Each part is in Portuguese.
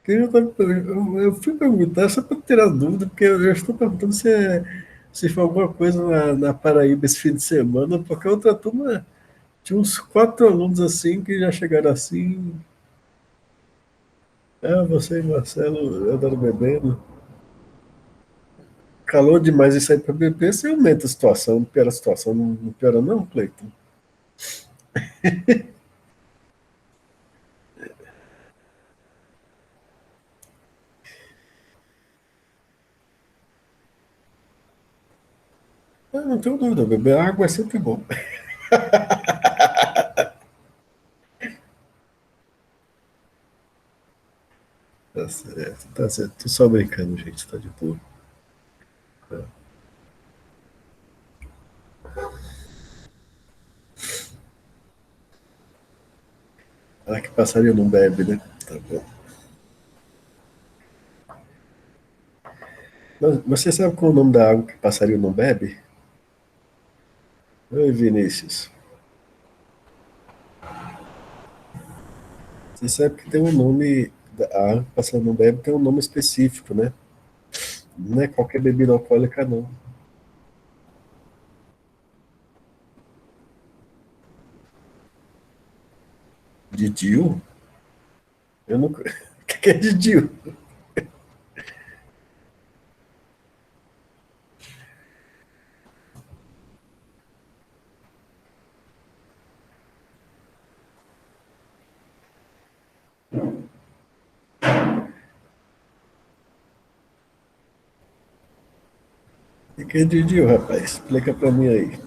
Eu fui perguntar só para tirar dúvida, porque eu já estou perguntando se foi alguma coisa na Paraíba esse fim de semana, porque a outra turma tinha uns 4 alunos assim que já chegaram assim. Ah, você e Marcelo andaram bebendo. Calor demais isso aí para beber, você aumenta a situação, não piora a situação, não piora não, Cleiton? Ah, não tenho dúvida, beber água é sempre bom. Tá certo, tá certo. Tô só brincando, gente, tá de boa. Ah, que passarinho não bebe, né? Tá bom. Mas você sabe qual é o nome da água que passarinho não bebe? Oi, Vinícius. Você sabe que tem um nome, a água que passarinho não bebe tem um nome específico, né? Não é qualquer bebida alcoólica, não. Didio? Eu não. O que é Didio? O que é Didio, rapaz? Explica pra mim aí.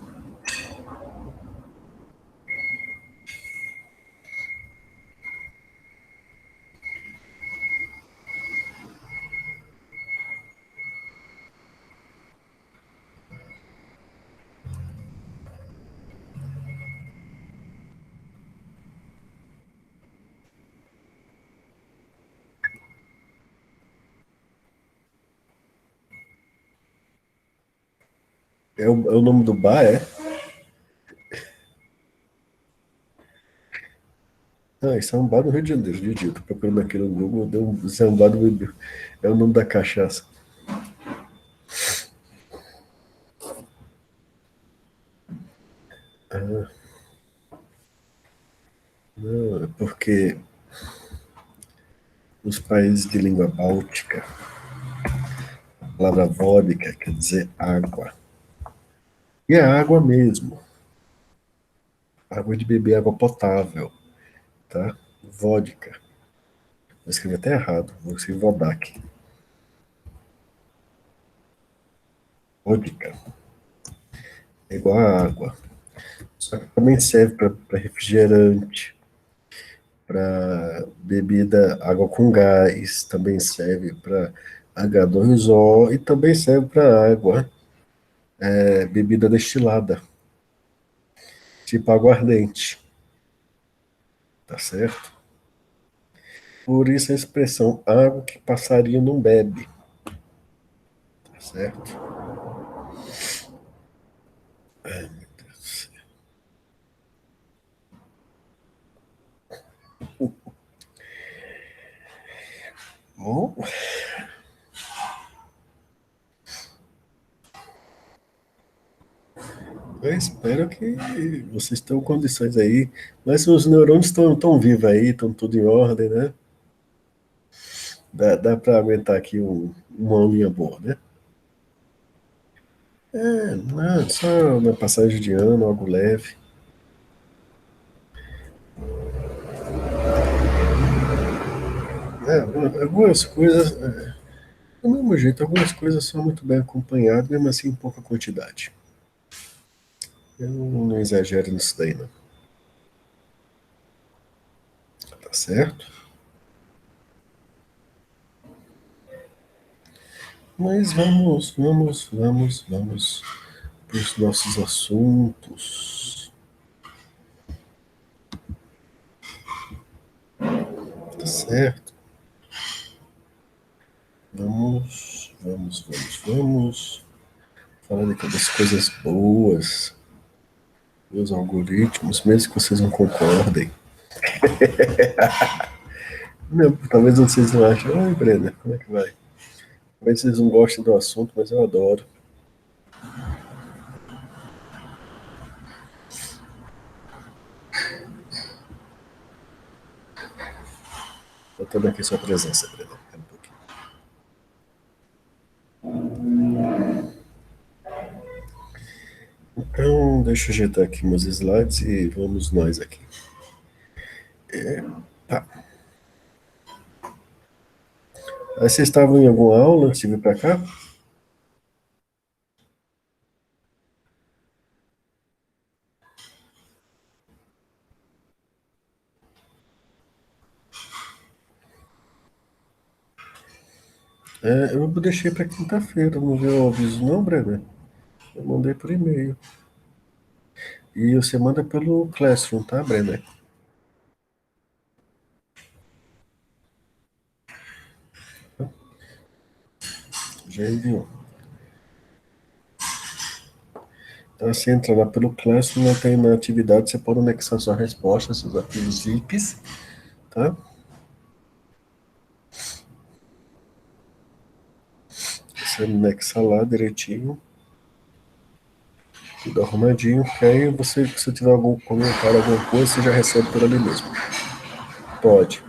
É o nome do bar, é? Ah, isso é um bar no Rio de Janeiro, Didio. Tô procurando aqui no Google, deu um Zambado Bebê. É o nome da cachaça. Não, é porque nos países de língua báltica, a palavra vodka quer dizer água. E é água mesmo. Água de beber, água potável, tá? Vodka. Vou escrever até errado, vou escrever Vodak. Vodka. É igual a água. Só que também serve para refrigerante, para bebida, água com gás, também serve para H2O e também serve para água, bebida destilada, tipo aguardente, tá certo? Por isso a expressão água que passarinho não bebe, tá certo? Bom, eu espero que vocês tenham condições aí, mas se os neurônios estão tão vivos aí, estão tudo em ordem, né? Dá para aguentar aqui uma aulinha boa, né? Não, só uma passagem de ano, algo leve. Algumas coisas, do mesmo jeito, algumas coisas são muito bem acompanhadas, mesmo assim em pouca quantidade. Eu não exagero nisso daí, não. Tá certo? Mas vamos para os nossos assuntos. Tá certo? Vamos. Falando aqui das coisas boas, dos algoritmos, mesmo que vocês não concordem. Não, talvez vocês não achem, oi, Brenda, como é que vai? Talvez vocês não gostem do assunto, mas eu adoro. Botando aqui sua presença, Brenda. Um pouquinho. Então, deixa eu ajeitar aqui meus slides e vamos nós aqui. Tá. Aí vocês estavam em alguma aula antes de vir para cá? É, eu deixei para quinta-feira, não viu o aviso não, Brenda? Eu mandei por e-mail. E você manda pelo Classroom, tá, Brenda? Já enviou. Então você entra lá pelo Classroom, não tem na atividade, você pode anexar sua resposta, seus arquivos zips, tá? Você anexa lá direitinho, tudo arrumadinho, que aí você, se tiver algum comentário, alguma coisa, você já recebe por ali mesmo. Pode.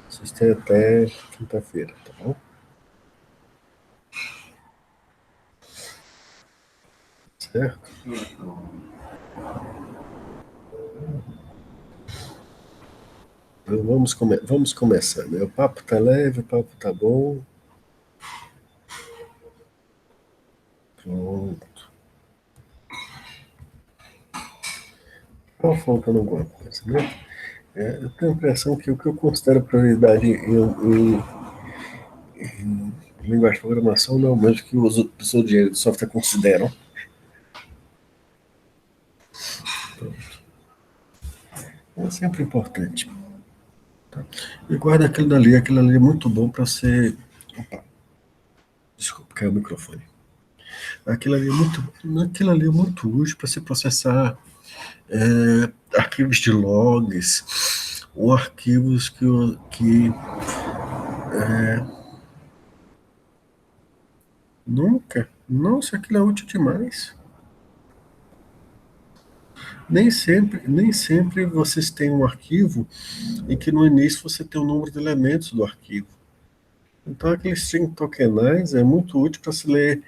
Vocês têm até quinta-feira, tá bom? Certo? Então vamos começar, né? O papo tá leve, o papo tá bom. Pronto. Tá faltando alguma coisa, né? Eu tenho a impressão que o que eu considero prioridade em linguagem de programação não é o mesmo que os pessoas de software consideram. É sempre importante. Tá? E guarda aquilo ali é muito bom para ser. Opa, desculpa, caiu o microfone. Aquilo ali é muito útil para se processar arquivos de logs ou arquivos que nunca. Nossa, aquilo é útil demais. Nem sempre vocês têm um arquivo em que no início você tem o número de elementos do arquivo. Então, aquele string tokenize é muito útil para se ler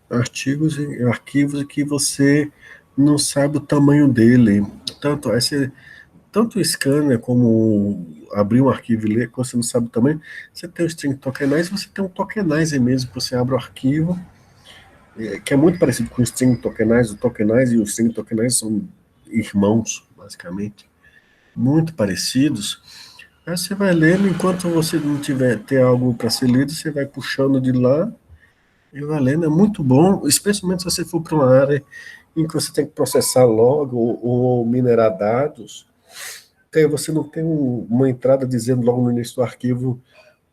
artigos e arquivos que você não sabe o tamanho dele. Tanto o scanner como abrir um arquivo e ler, quando você não sabe o tamanho, você tem o string tokenize, você tem um tokenizer mesmo, que você abre o arquivo, que é muito parecido com o string tokenize. O tokenize e o string tokenize são irmãos, basicamente, muito parecidos. Aí você vai lendo, enquanto você não tiver ter algo para ser lido, você vai puxando de lá e vai lendo. É muito bom, especialmente se você for para uma área em que você tem que processar logo ou minerar dados, que aí você não tem uma entrada dizendo logo no início do arquivo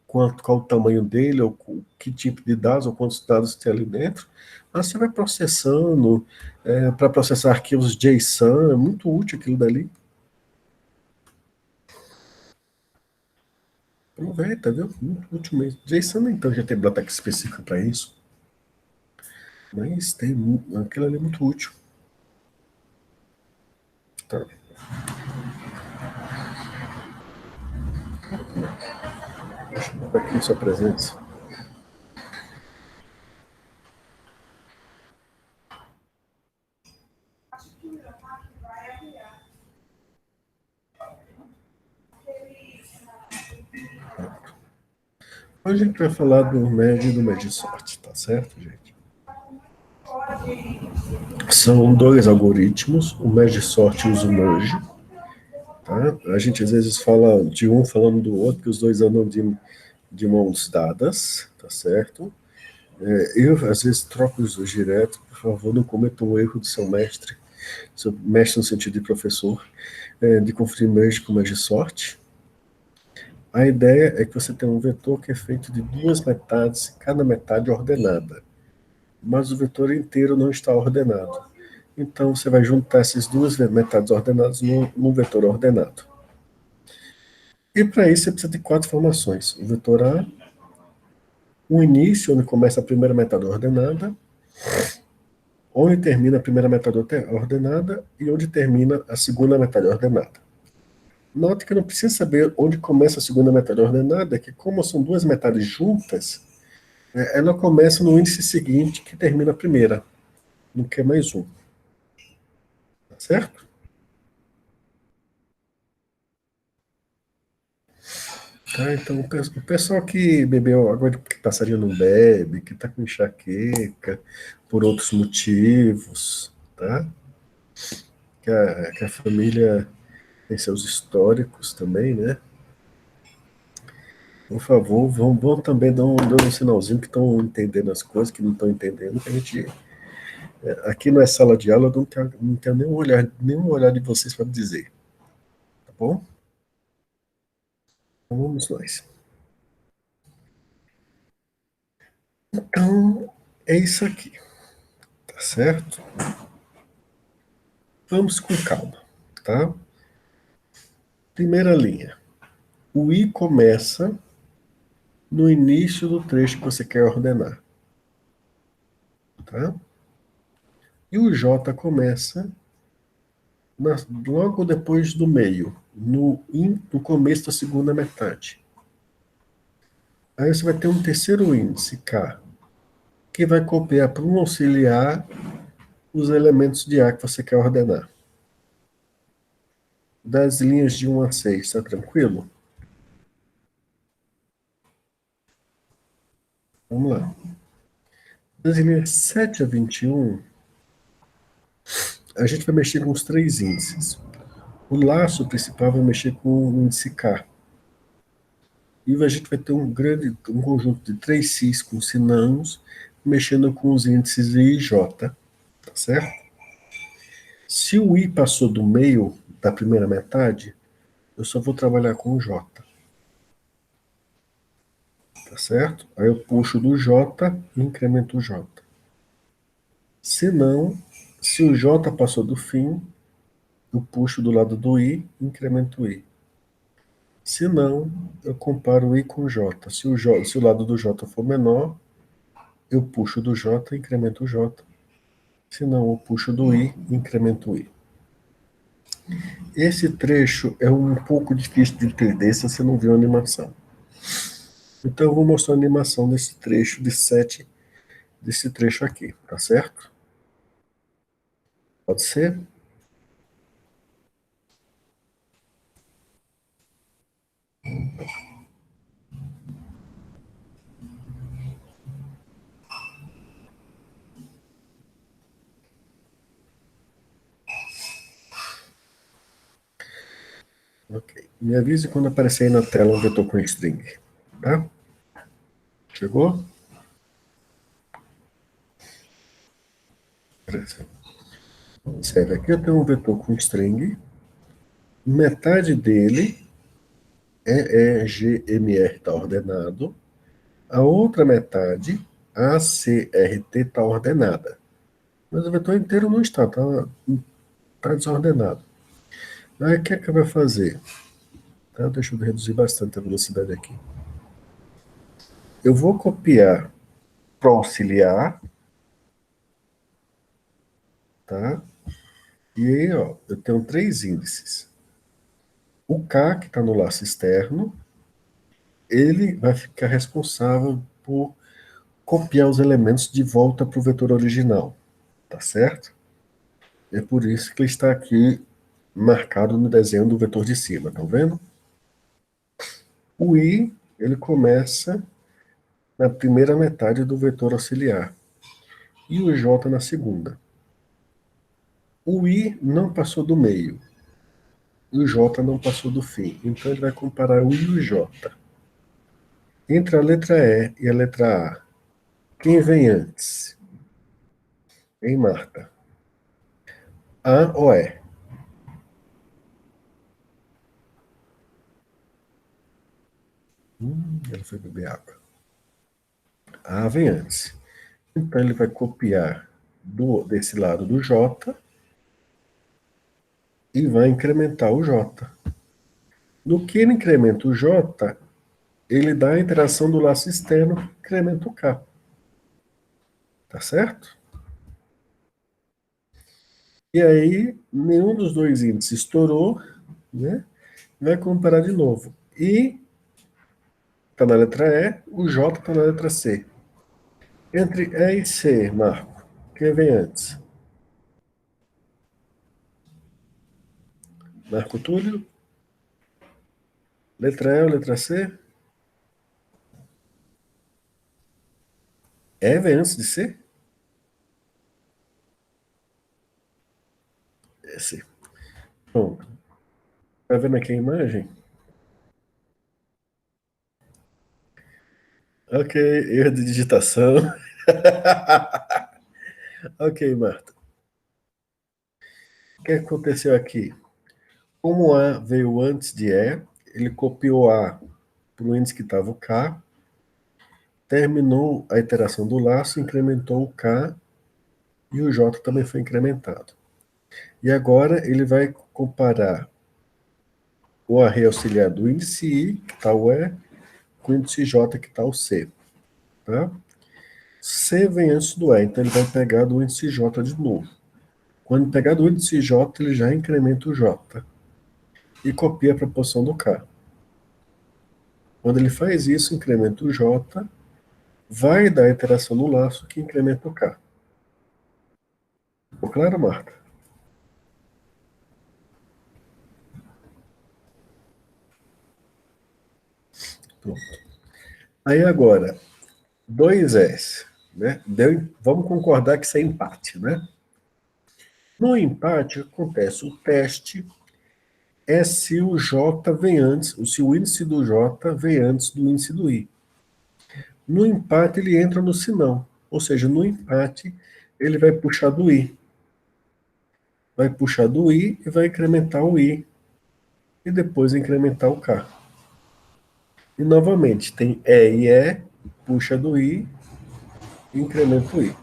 qual o tamanho dele, ou que tipo de dados, ou quantos dados tem ali dentro. Aí você vai processando, para processar arquivos JSON, é muito útil aquilo dali. Aproveita, viu? Muito útil mesmo. JSON, então, já tem biblioteca específica para isso, mas aquilo ali é muito útil. Tá. Aqui sua presença. Hoje a gente vai falar do MED e do MedSort, tá certo, gente? São dois algoritmos, o MedSort usa o Merge, tá? A gente às vezes fala de um falando do outro, que os dois andam de mãos dadas, tá certo? Eu às vezes troco os dois direto, por favor, não cometa um erro do seu mestre no sentido de professor, de confundir Merge com MedSort. A ideia é que você tem um vetor que é feito de duas metades, cada metade ordenada, mas o vetor inteiro não está ordenado. Então você vai juntar essas duas metades ordenadas num vetor ordenado. E para isso você precisa de quatro informações. O vetor A, o início, onde começa a primeira metade ordenada, onde termina a primeira metade ordenada e onde termina a segunda metade ordenada. Note que não precisa saber onde começa a segunda metade ordenada, que como são duas metades juntas, ela começa no índice seguinte que termina a primeira, não quer mais um, tá certo? Tá, então o pessoal que bebeu água de que passarinho não bebe, que está com enxaqueca, por outros motivos, tá? Que a família tem seus históricos também, né? Por favor, vão também dar um sinalzinho que estão entendendo as coisas, que não estão entendendo, que a gente. Aqui não é sala de aula, eu não tenho nenhum olhar de vocês para dizer, tá bom? Então vamos nós. Então, é isso aqui, tá certo? Vamos com calma, tá? Primeira linha. O I começa no início do trecho que você quer ordenar, tá? E o J começa logo depois do meio, no começo da segunda metade. Aí você vai ter um terceiro índice, K, que vai copiar para um auxiliar os elementos de A que você quer ordenar. Das linhas de 1 a 6, tá tranquilo? Vamos lá. Das linhas 7 a 21, a gente vai mexer com os três índices. O laço principal vai mexer com o índice K. E a gente vai ter um conjunto de três Cis com sinãos, mexendo com os índices I e J, tá certo? Se o I passou do meio da primeira metade, eu só vou trabalhar com o J, tá certo? Aí eu puxo do J e incremento o J. Se não, se o J passou do fim, eu puxo do lado do I e incremento o I. Se não, eu comparo o I com o J. Se o lado do J for menor, eu puxo do J e incremento o J. Se não, eu puxo do I e incremento o I. Esse trecho é um pouco difícil de entender se você não viu a animação. Então eu vou mostrar a animação desse trecho de 7, desse trecho aqui, tá certo? Pode ser? Ok. Me avise quando aparecer aí na tela um vetor com string. Tá? Chegou? Observe, aqui eu tenho um vetor com string. Metade dele é GMR, está ordenado. A outra metade, ACRT, está ordenada. Mas o vetor inteiro não está desordenado. Aí o que é que vai fazer? Tá? Deixa eu reduzir bastante a velocidade aqui. Eu vou copiar para auxiliar, tá? E aí, ó, eu tenho três índices. O K, que está no laço externo, ele vai ficar responsável por copiar os elementos de volta para o vetor original, tá certo? É por isso que ele está aqui marcado no desenho do vetor de cima, tá vendo? O I, ele começa na primeira metade do vetor auxiliar e o J na segunda. O I não passou do meio e o J não passou do fim, então ele vai comparar o I e o J. Entre a letra E e a letra A, quem vem antes? Hein, Marta? A ou E? Ela foi beber água. A vem antes. Então ele vai copiar desse lado do J e vai incrementar o J. No que ele incrementa o J, ele dá a interação do laço externo que incrementa o K. Tá certo? E aí, nenhum dos dois índices estourou, né? Vai comparar de novo. I está na letra E, o J está na letra C. Entre E e C, Marco, quem vem antes? Marco Túlio? Letra E ou letra C? E vem antes de C? É C. Bom, tá vendo aqui a imagem? Ok, erro de digitação. Ok, Marta. O que aconteceu aqui? Como A veio antes de E, ele copiou A para o índice que estava o K, terminou a iteração do laço, incrementou o K e o J também foi incrementado. E agora ele vai comparar o array auxiliar do índice I, que está o E, com o índice J, que está o C. Tá? C vem antes do E, então ele vai pegar do índice J de novo. Quando pegar do índice J, ele já incrementa o J e copia a proporção do K. Quando ele faz isso, incrementa o J, vai dar a iteração no laço que incrementa o K. Ficou claro, Marta? Pronto. Aí agora, 2S, né? Vamos concordar que isso é empate, né? No empate, acontece o teste é se o J vem antes, se o índice do J vem antes do índice do I. No empate, ele entra no sinão. Ou seja, no empate, ele vai puxar do I. Vai puxar do I e vai incrementar o I. E depois incrementar o K. E novamente, tem E, puxa do I, incrementa o I.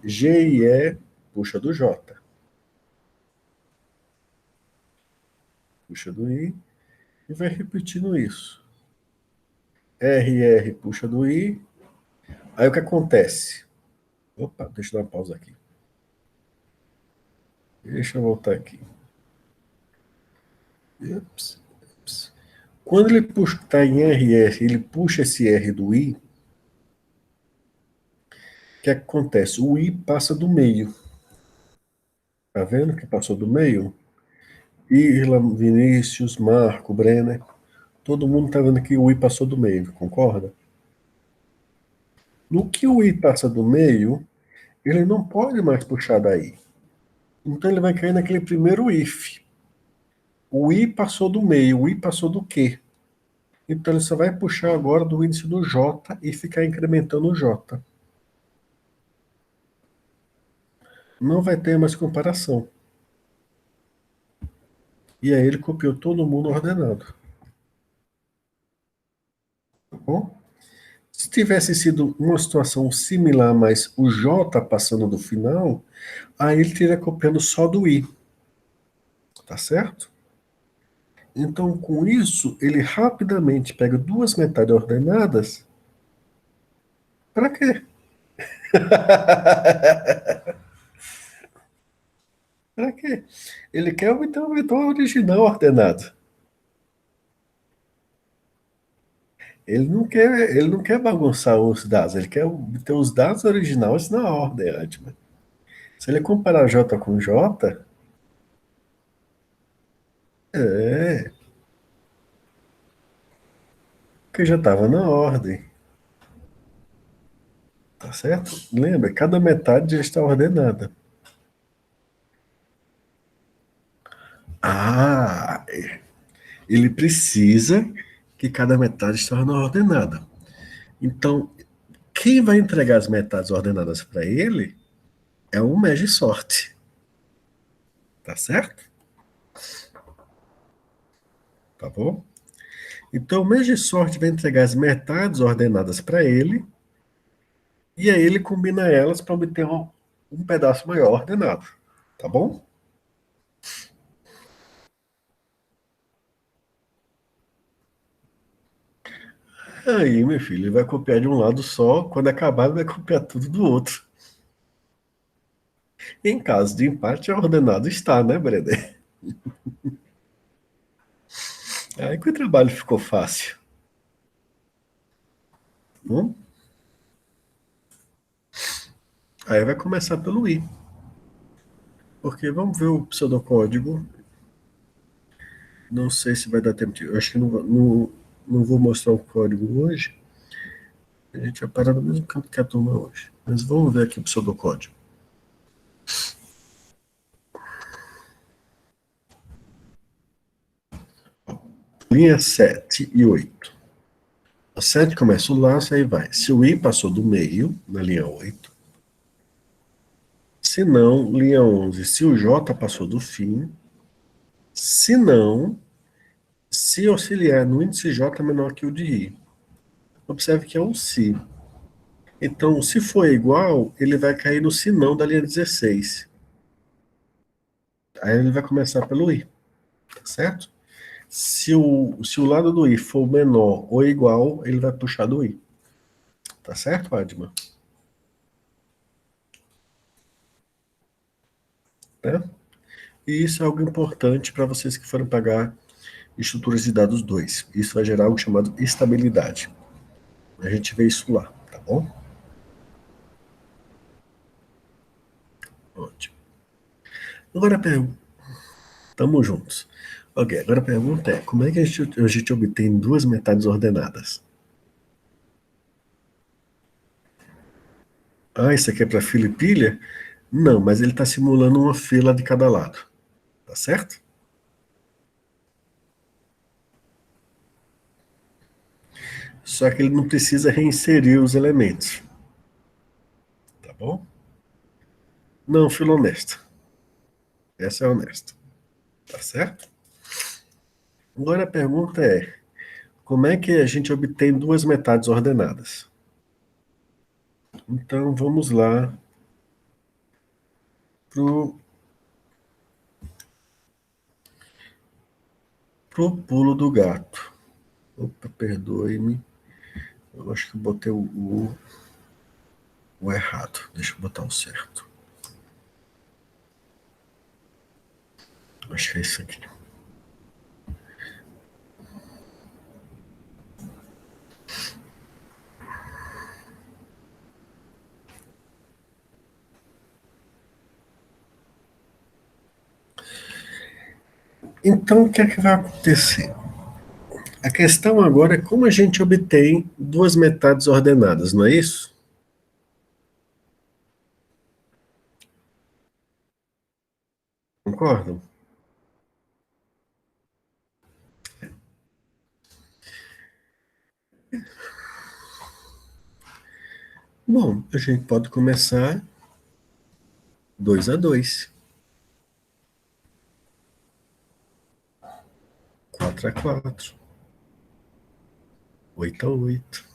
G e E, puxa do J. Puxa do I e vai repetindo isso. R, puxa do I. Aí o que acontece? Opa, deixa eu dar uma pausa aqui. Deixa eu voltar aqui. Ups, ups. Quando ele está em RR, ele puxa esse R do I, o que acontece? O I passa do meio. Tá vendo que passou do meio? Irla, Vinícius, Marco, Brenner. Todo mundo tá vendo que o I passou do meio, concorda? No que o I passa do meio, ele não pode mais puxar daí. Então ele vai cair naquele primeiro if. O I passou do meio, o I passou do Q. Então ele só vai puxar agora do índice do J e ficar incrementando o J. Não vai ter mais comparação. E aí ele copiou todo mundo ordenado. Tá bom? Se tivesse sido uma situação similar, mas o J passando do final, aí ele teria copiando só do I. Tá certo? Então, com isso, ele rapidamente pega duas metades ordenadas. Para quê? Para quê? Ele quer obter o vetor original ordenado. Ele não quer bagunçar os dados, ele quer obter os dados originais na ordem ótima. Se ele comparar J com J, é, porque já estava na ordem, tá certo? Lembra, cada metade já está ordenada. Ah, ele precisa que cada metade esteja ordenada. Então, quem vai entregar as metades ordenadas para ele é o Magic Sort, tá certo? Tá bom? Então, o Magic Sort vai entregar as metades ordenadas para ele e aí ele combina elas para obter um pedaço maior ordenado, tá bom? Aí, meu filho, ele vai copiar de um lado só, quando acabar, ele vai copiar tudo do outro. Em caso de empate, a ordenado está, né, Brenner? Aí que o trabalho ficou fácil. Hum? Aí vai começar pelo I. Porque vamos ver o pseudocódigo. Não sei se vai dar tempo de. Eu acho que não vou mostrar o código hoje. A gente vai parar no mesmo canto que a turma hoje. Mas vamos ver aqui o pseudocódigo. Linha 7 e 8. A 7 começa o laço, aí vai. Se o I passou do meio, na linha 8. Se não, linha 11. Se o J passou do fim. Se não, se auxiliar no índice J menor que o de I. Observe que é um se. Então, se for igual, ele vai cair no se não da linha 16. Aí ele vai começar pelo I, tá certo? Se o lado do I for menor ou igual, ele vai puxar do I. Tá certo, Adma? Né? E isso é algo importante para vocês que forem pagar estruturas de dados 2. Isso vai gerar algo chamado estabilidade. A gente vê isso lá, tá bom? Ótimo. Agora a pergunta. Tamo juntos. Ok, agora a pergunta é: como é que a gente obtém duas metades ordenadas? Ah, isso aqui é para fila e pilha? Não, mas ele está simulando uma fila de cada lado. Tá certo? Só que ele não precisa reinserir os elementos. Tá bom? Não, fila honesta. Essa é honesta. Tá certo? Agora a pergunta é: como é que a gente obtém duas metades ordenadas? Então vamos lá pro, pro pulo do gato. Opa, perdoe-me. Eu acho que eu botei o errado. Deixa eu botar o certo. Acho que é isso aqui. Então, o que é que vai acontecer? A questão agora é como a gente obtém duas metades ordenadas, não é isso? Concordam? Bom, a gente pode começar 2 a 2, 4 a 4, 8 a 8.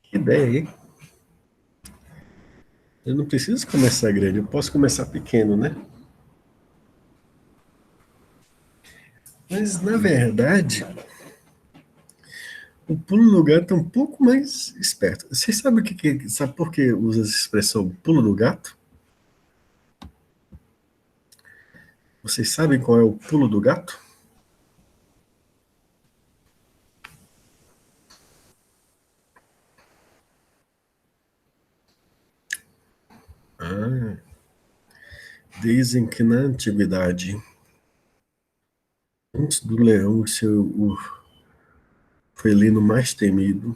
Que ideia, hein? Eu não preciso começar grande, eu posso começar pequeno, né? Mas, na verdade, o pulo do gato é um pouco mais esperto. Vocês sabem sabe por que usa essa expressão pulo do gato? Vocês sabem qual é o pulo do gato? Ah, dizem que na antiguidade, antes do leão ser o felino mais temido,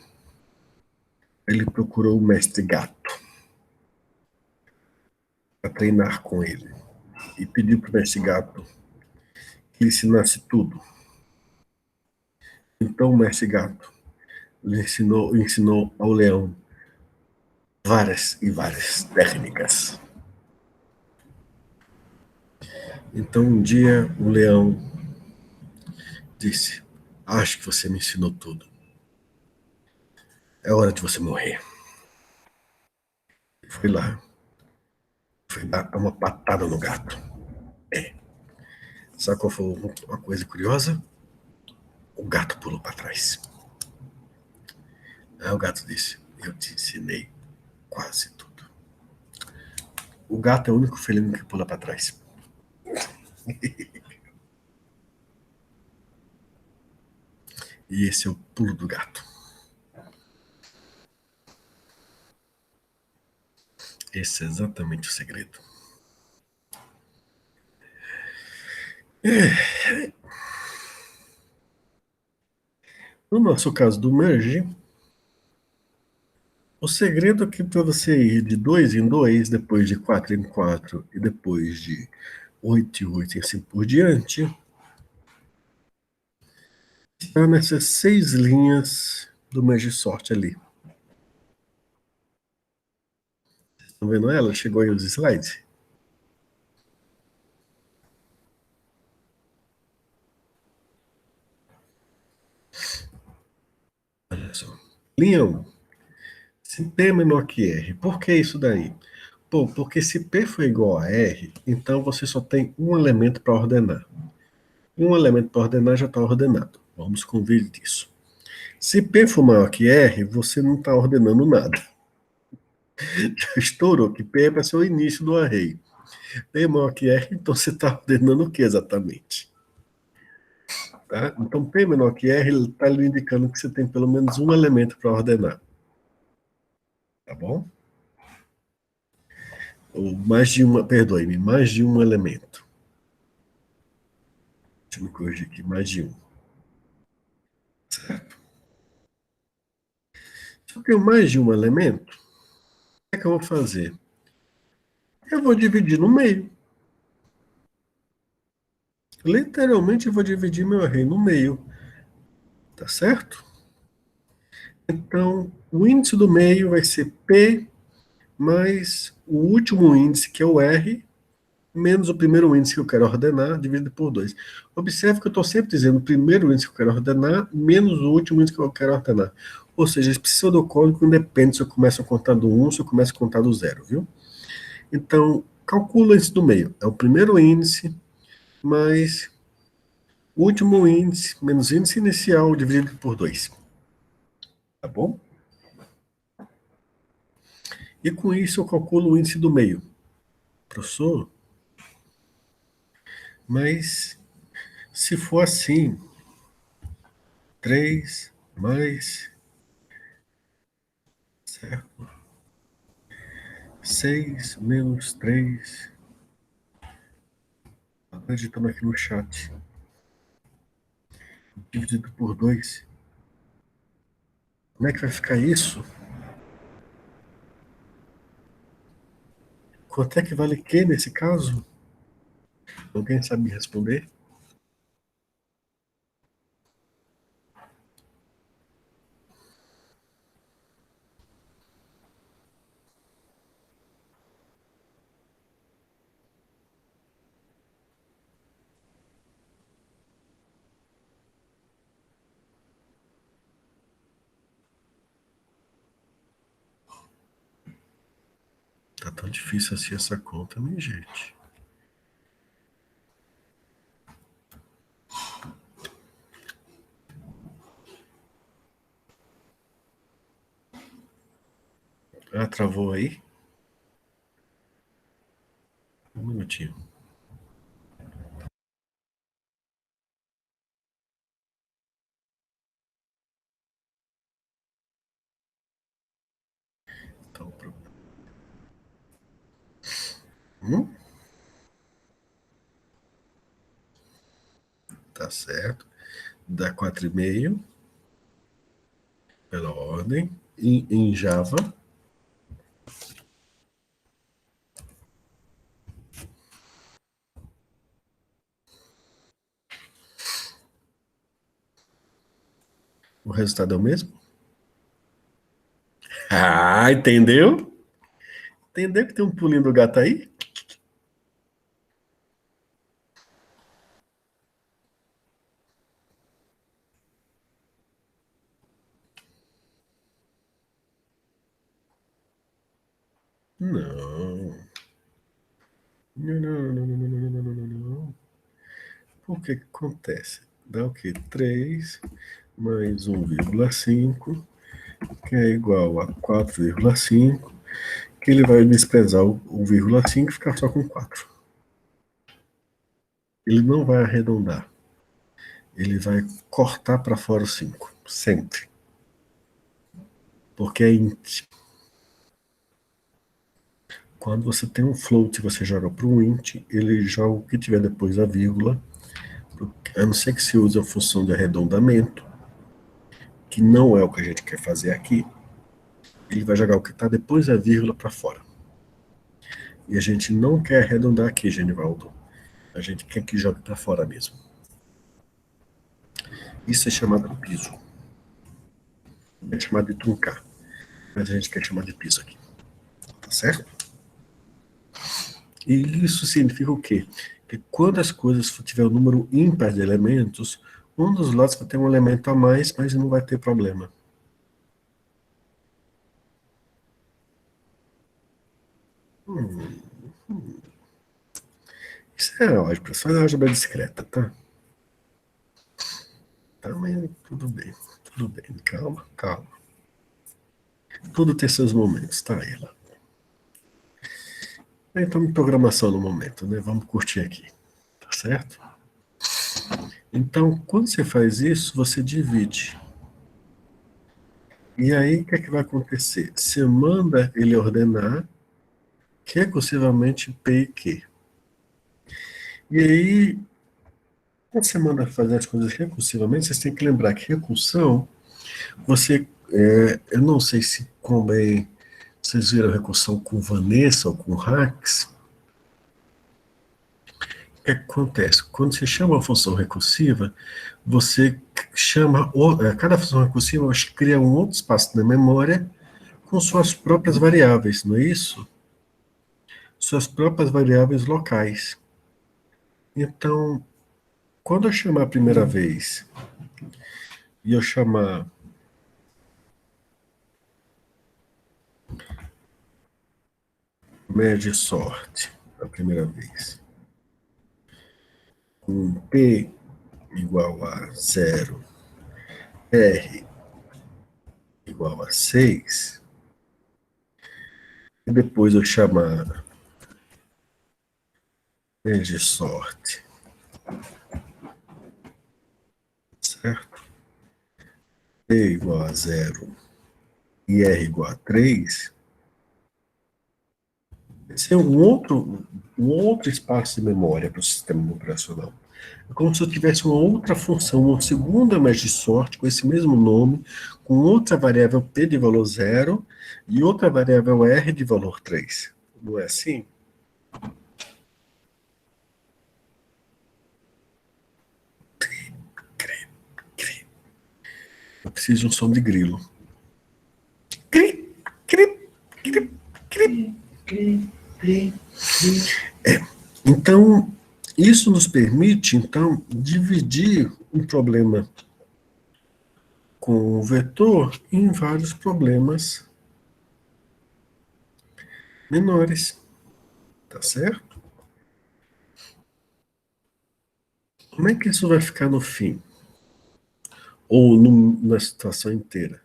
ele procurou o mestre gato para treinar com ele e pediu para o mestre gato que lhe ensinasse tudo. Então o mestre gato lhe ensinou ao leão várias e várias técnicas. Então um dia o leão disse: Acho que você me ensinou tudo. É hora de você morrer. Fui lá, fui dar uma patada no gato. Sabe qual foi uma coisa curiosa? O gato pulou para trás. Aí o gato disse: Eu te ensinei quase tudo. O gato é o único felino que pula para trás. E esse é o pulo do gato. Esse é exatamente o segredo. No nosso caso do merge, o segredo é que para você ir de 2 em 2, depois de 4 em 4 e depois de 8 em 8 e assim por diante, está nessas 6 linhas do merge sort ali. Estão vendo ela? Chegou aí os slides? Olha só. Linha 1. Se P é menor que R. Por que isso daí? Bom, porque se P for igual a R, então você só tem um elemento para ordenar. E um elemento para ordenar já está ordenado. Vamos convir disso. Se P for maior que R, você não está ordenando nada. Já estourou, que P é para ser o início do array. P é maior que R, então você está ordenando o que exatamente? Tá? Então, P menor que R, ele está lhe indicando que você tem pelo menos um elemento para ordenar. Tá bom? Ou mais de uma, perdoe-me, mais de um elemento. Deixa eu me corrigir aqui, mais de um. Certo? Se eu tenho mais de um elemento, o que é que eu vou fazer? Eu vou dividir no meio. Literalmente, eu vou dividir meu array no meio. Tá certo? Então, o índice do meio vai ser P mais o último índice, que é o R, menos o primeiro índice que eu quero ordenar, dividido por 2. Observe que eu estou sempre dizendo o primeiro índice que eu quero ordenar, menos o último índice que eu quero ordenar. Ou seja, esse pseudocódigo independe se eu começo a contar do 1 ou se eu começo a contar do 0, viu? Então, calcula esse do meio. É o primeiro índice mais o último índice menos o índice inicial dividido por 2. Tá bom? E com isso eu calculo o índice do meio. Professor, mas se for assim, 3 mais, certo? 6 menos 3. Estou digitando aqui no chat. Dividido por 2. Como é que vai ficar isso? Quanto é que vale Q nesse caso? Alguém sabe me responder? Tá tão difícil assim essa conta, minha gente. Ah, travou aí? Um minutinho. Então, tá certo. Dá 4,5 pela ordem. Em Java, o resultado é o mesmo? Ah, entendeu? Entendeu que tem um pulinho do gato aí? Não. Não, não, não, não, não, não, não, não, não, não. Por que que acontece? Dá o quê? 3 mais 1,5, que é igual a 4,5, que ele vai desprezar o 1,5 e ficar só com 4. Ele não vai arredondar. Ele vai cortar para fora o 5, sempre. Porque é int. Quando você tem um float e você joga para um int, ele joga o que tiver depois da vírgula, a não ser que se use a função de arredondamento, que não é o que a gente quer fazer aqui, ele vai jogar o que está depois da vírgula para fora. E a gente não quer arredondar aqui, Genivaldo. A gente quer que jogue para fora mesmo. Isso é chamado piso. É chamado de truncar. Mas a gente quer chamar de piso aqui. Tá certo? E isso significa o quê? Que quando as coisas tiver um número ímpar de elementos, um dos lados vai ter um elemento a mais, mas não vai ter problema. Isso é álgebra, só é álgebra discreta, tá? Tá, mas tudo bem, calma, calma. Tudo tem seus momentos, tá, ela. Então, programação no momento, né? Vamos curtir aqui, tá certo? Então, quando você faz isso, você divide. E aí, o que é que vai acontecer? Você manda ele ordenar recursivamente P e Q. E aí, quando você manda fazer as coisas recursivamente, vocês têm que lembrar que recursão, eu não sei se como é, vocês viram recursão com Vanessa ou com Hacks. O que acontece? Quando você chama uma função recursiva, você chama, cada função recursiva cria um outro espaço na memória com suas próprias variáveis, não é isso? Suas próprias variáveis locais. Então, quando eu chamar a primeira vez e eu chamar merge sort a primeira vez com P igual a 0, R igual a 6, e depois eu chamar merge sort, certo? P igual a 0 e R igual a 3, esse é um outro espaço de memória para o sistema operacional. É como se eu tivesse uma outra função, uma segunda merge sort com esse mesmo nome, com outra variável P de valor 0 e outra variável R de valor 3. Não é assim? Eu preciso de um som de grilo. Cri, cri, cri, cri, cri, cri, cri. Então, isso nos permite, então, dividir um problema com o vetor em vários problemas menores. Tá certo? Como é que isso vai ficar no fim? Ou na situação inteira?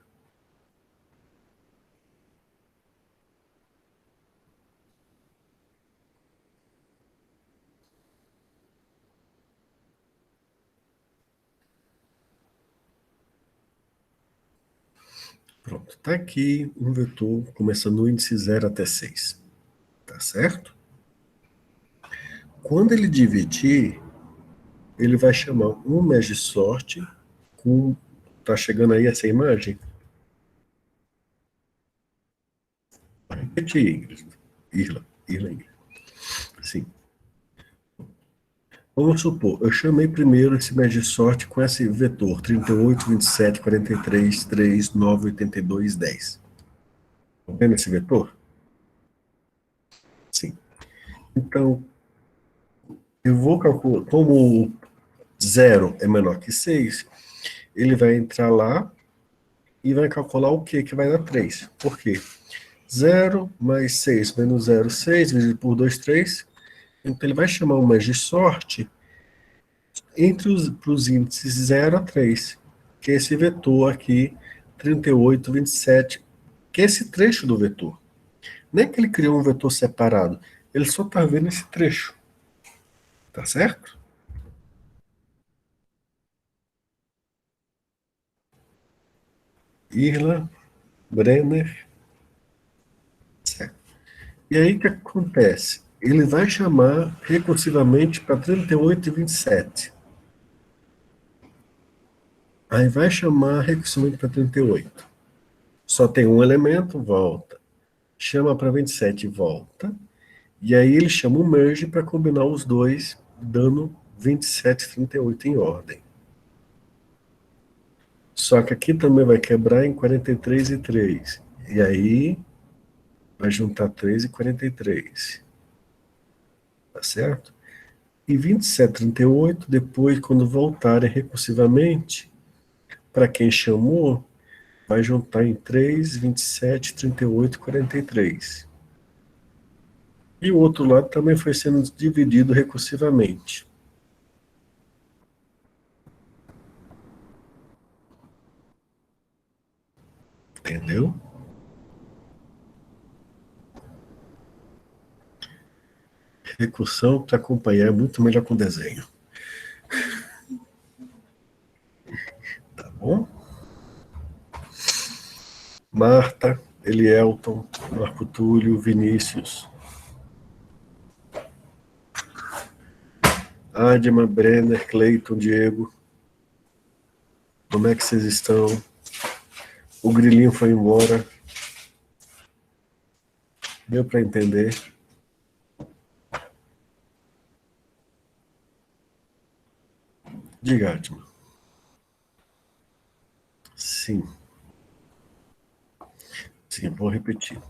Pronto, está aqui um vetor começando no índice 0 até 6. Tá certo? Quando ele dividir, ele vai chamar um merge sort com. Tá chegando aí essa imagem? Repetir, Ingrid. Irla. Sim. Vamos supor, eu chamei primeiro esse merge sort com esse vetor 38, 27, 43, 3, 9, 82, 10. Tá vendo esse vetor? Sim. Então, eu vou calcular, como 0 é menor que 6, ele vai entrar lá e vai calcular o que vai dar 3. Por quê? 0 mais 6 menos 0, 6, dividido por 2, 3. Então, ele vai chamar o mais de sorte entre os índices 0 a 3, que é esse vetor aqui, 38, 27, que é esse trecho do vetor. Não é que ele criou um vetor separado, ele só está vendo esse trecho. Tá certo? Irla, Brenner, certo. E aí o que acontece? Ele vai chamar recursivamente para 38 e 27. Aí vai chamar recursivamente para 38. Só tem um elemento, volta. Chama para 27 e volta. E aí ele chama o merge para combinar os dois, dando 27 e 38 em ordem. Só que aqui também vai quebrar em 43 e 3. E aí vai juntar 3 e 43. Tá certo? E 27 e 38, depois, quando voltarem recursivamente, para quem chamou, vai juntar em 3, 27, 38 e 43. E o outro lado também foi sendo dividido recursivamente. Entendeu? Recursão para acompanhar é muito melhor com desenho. Tá bom? Marta, Elielton, Marco Túlio, Vinícius, Adma, Brenner, Cleiton, Diego. Como é que vocês estão? O grilinho foi embora. Deu para entender? Diga, Adma. Sim, sim, vou repetir. O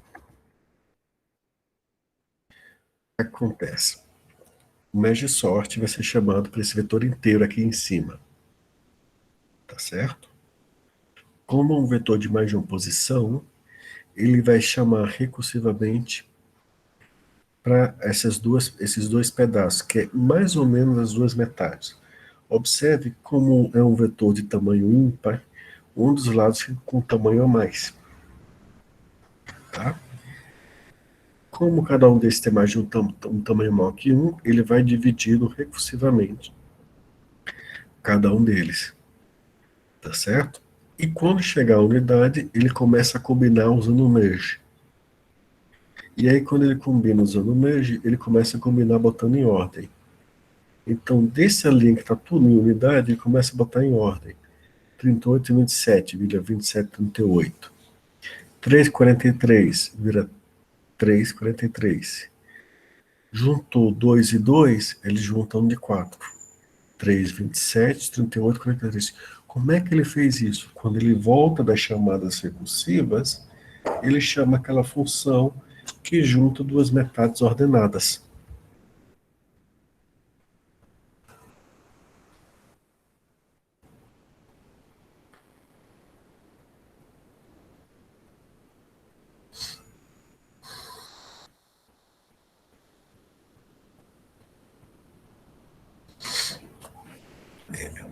que acontece? O mesh de sorte vai ser chamado para esse vetor inteiro aqui em cima. Tá certo? Como é um vetor de mais de uma posição, ele vai chamar recursivamente para esses dois pedaços, que é mais ou menos as duas metades. Observe como é um vetor de tamanho ímpar, um dos lados fica com tamanho a mais. Tá? Como cada um desses tem mais de um tamanho maior que um, ele vai dividindo recursivamente cada um deles. Tá certo? E quando chegar a unidade, ele começa a combinar usando o merge. E aí, quando ele combina usando o merge, ele começa a combinar botando em ordem. Então, dessa linha que está tudo em unidade, ele começa a botar em ordem. 38 e 27 vira 27 e 38. 3 e 43 vira 3 e 43. Juntou 2 e 2, eles juntam de 4. 3, 27, 38, 43. Como é que ele fez isso? Quando ele volta das chamadas recursivas, ele chama aquela função que junta duas metades ordenadas.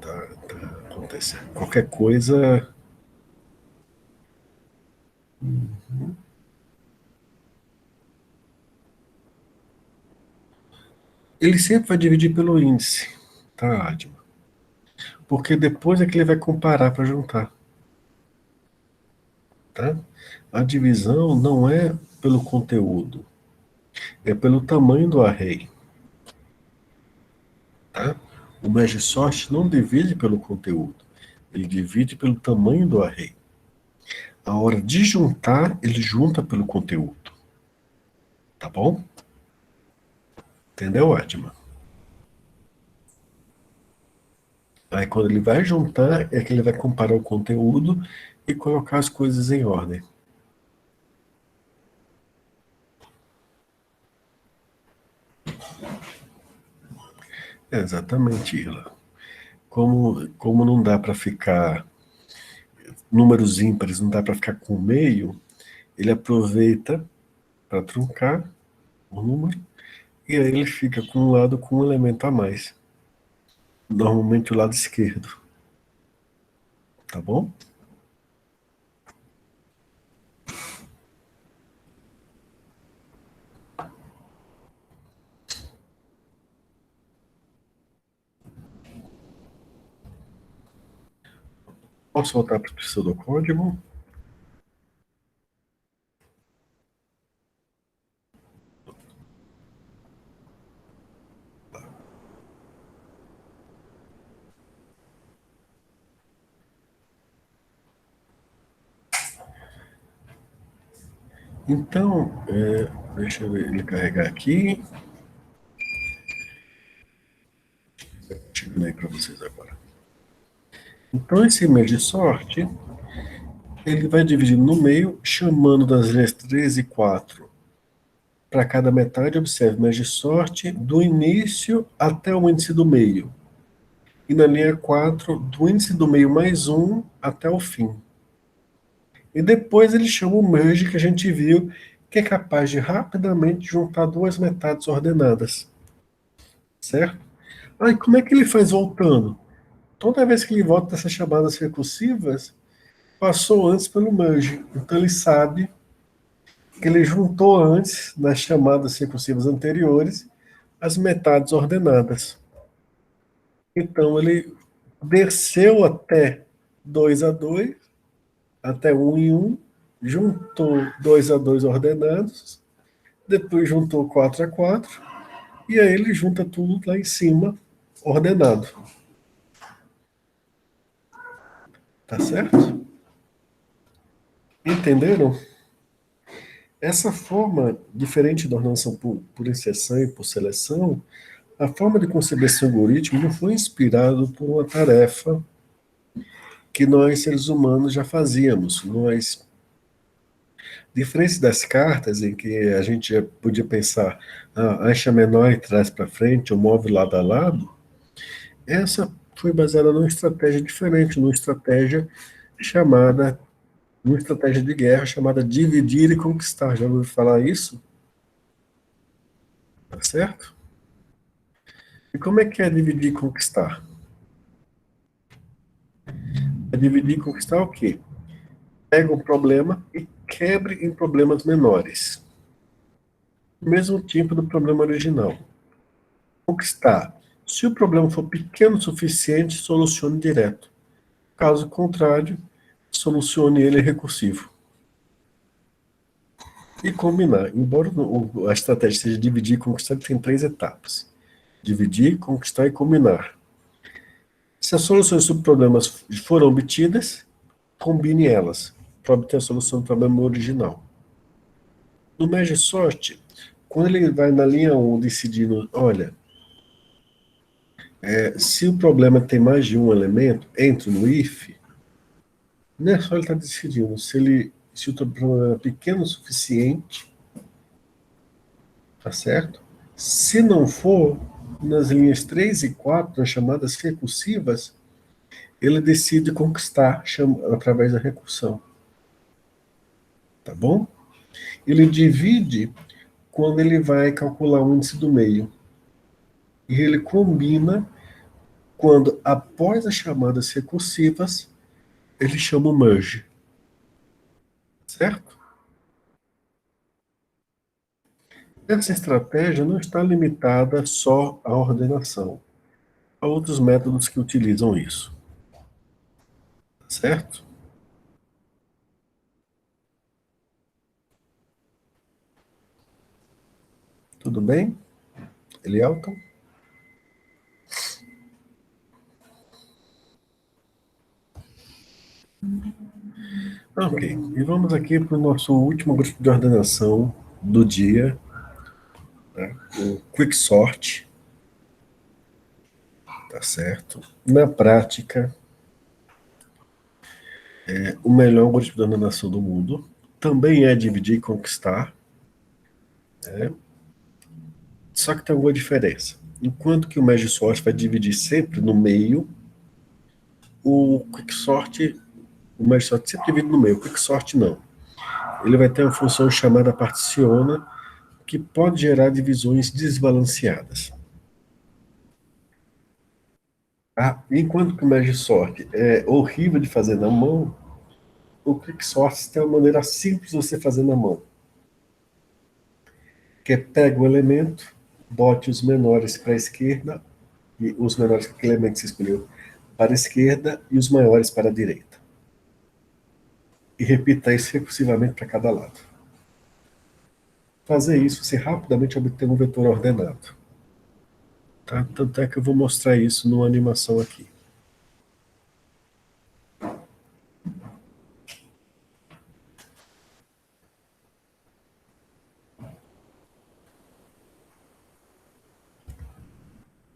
Tá acontecendo. Qualquer coisa. Ele sempre vai dividir pelo índice, tá, Adma? Porque depois é que ele vai comparar para juntar, tá? A divisão não é pelo conteúdo, é pelo tamanho do array, tá? O merge sort não divide pelo conteúdo, ele divide pelo tamanho do array. A hora de juntar, ele junta pelo conteúdo, tá bom? Entendeu, Adma? Aí quando ele vai juntar, é que ele vai comparar o conteúdo e colocar as coisas em ordem. É exatamente, Irla. Como não dá para ficar números ímpares, não dá para ficar com meio, ele aproveita para truncar o número, e aí ele fica com um lado com um elemento a mais. Normalmente o lado esquerdo. Tá bom? Posso voltar para o pseudocódigo? Então, deixa eu ver ele carregar aqui. Chegando aí para vocês agora. Então, esse e-mail de sorte, ele vai dividir no meio, chamando das linhas 3 e 4. Para cada metade, observe e-mail de sorte do início até o índice do meio. E na linha 4, do índice do meio mais 1 até o fim. E depois ele chama o merge, que a gente viu, que é capaz de rapidamente juntar duas metades ordenadas. Certo? E como é que ele faz voltando? Toda vez que ele volta dessas chamadas recursivas, passou antes pelo merge. Então ele sabe que ele juntou antes, nas chamadas recursivas anteriores, as metades ordenadas. Então ele desceu até 2 a 2, até 1 em 1, juntou 2 a 2 ordenados, depois juntou 4 a 4, e aí ele junta tudo lá em cima, ordenado. Tá certo? Entenderam? Essa forma, diferente da ordenação por inserção e por seleção, a forma de conceber esse algoritmo não foi inspirado por uma tarefa que nós, seres humanos, já fazíamos. Nós, diferente das cartas, em que a gente já podia pensar, acha menor e traz para frente, ou move lado a lado, essa foi baseada numa estratégia diferente, numa estratégia de guerra chamada dividir e conquistar. Já ouviu falar isso? Tá certo? E como é que é dividir e conquistar? É dividir e conquistar o quê? Pega um problema e quebre em problemas menores. O mesmo tipo do problema original. Conquistar. Se o problema for pequeno o suficiente, solucione direto. Caso contrário, solucione ele recursivo. E combinar. Embora a estratégia seja dividir e conquistar, tem 3 etapas. Dividir, conquistar e combinar. Se as soluções sobre problemas foram obtidas, combine elas para obter a solução do problema original. No Merge Sort, quando ele vai na linha 1 decidindo, olha, se o problema tem mais de um elemento, entre no if, não é só ele estar decidindo se o problema é pequeno o suficiente, tá certo? Se não for, nas linhas 3 e 4, nas chamadas recursivas, ele decide conquistar através da recursão. Tá bom? Ele divide quando ele vai calcular o índice do meio. E ele combina quando, após as chamadas recursivas, ele chama o merge. Certo? Essa estratégia não está limitada só à ordenação. Há outros métodos que utilizam isso. Certo? Tudo bem? Elielton? Ok. E vamos aqui para o nosso último grupo de ordenação do dia, né? O Quicksort. Tá certo? Na prática, o melhor algoritmo de ordenação do mundo também é dividir e conquistar, né? Só que tem alguma diferença. Enquanto que o Merge Sort vai dividir sempre no meio, o Quicksort, o Merge Sort sempre divide no meio, o Quicksort não. ele vai ter uma função chamada particiona, que pode gerar divisões desbalanceadas. Enquanto que o Magisorte é horrível de fazer na mão, o Quicksorte tem uma maneira simples de você fazer na mão, que é pega o elemento, bote os menores para a esquerda, e os menores que elemento você escolheu para a esquerda e os maiores para a direita. E repita isso recursivamente para cada lado. Fazer isso, você rapidamente obter um vetor ordenado. Tá? Tanto é que eu vou mostrar isso numa animação aqui.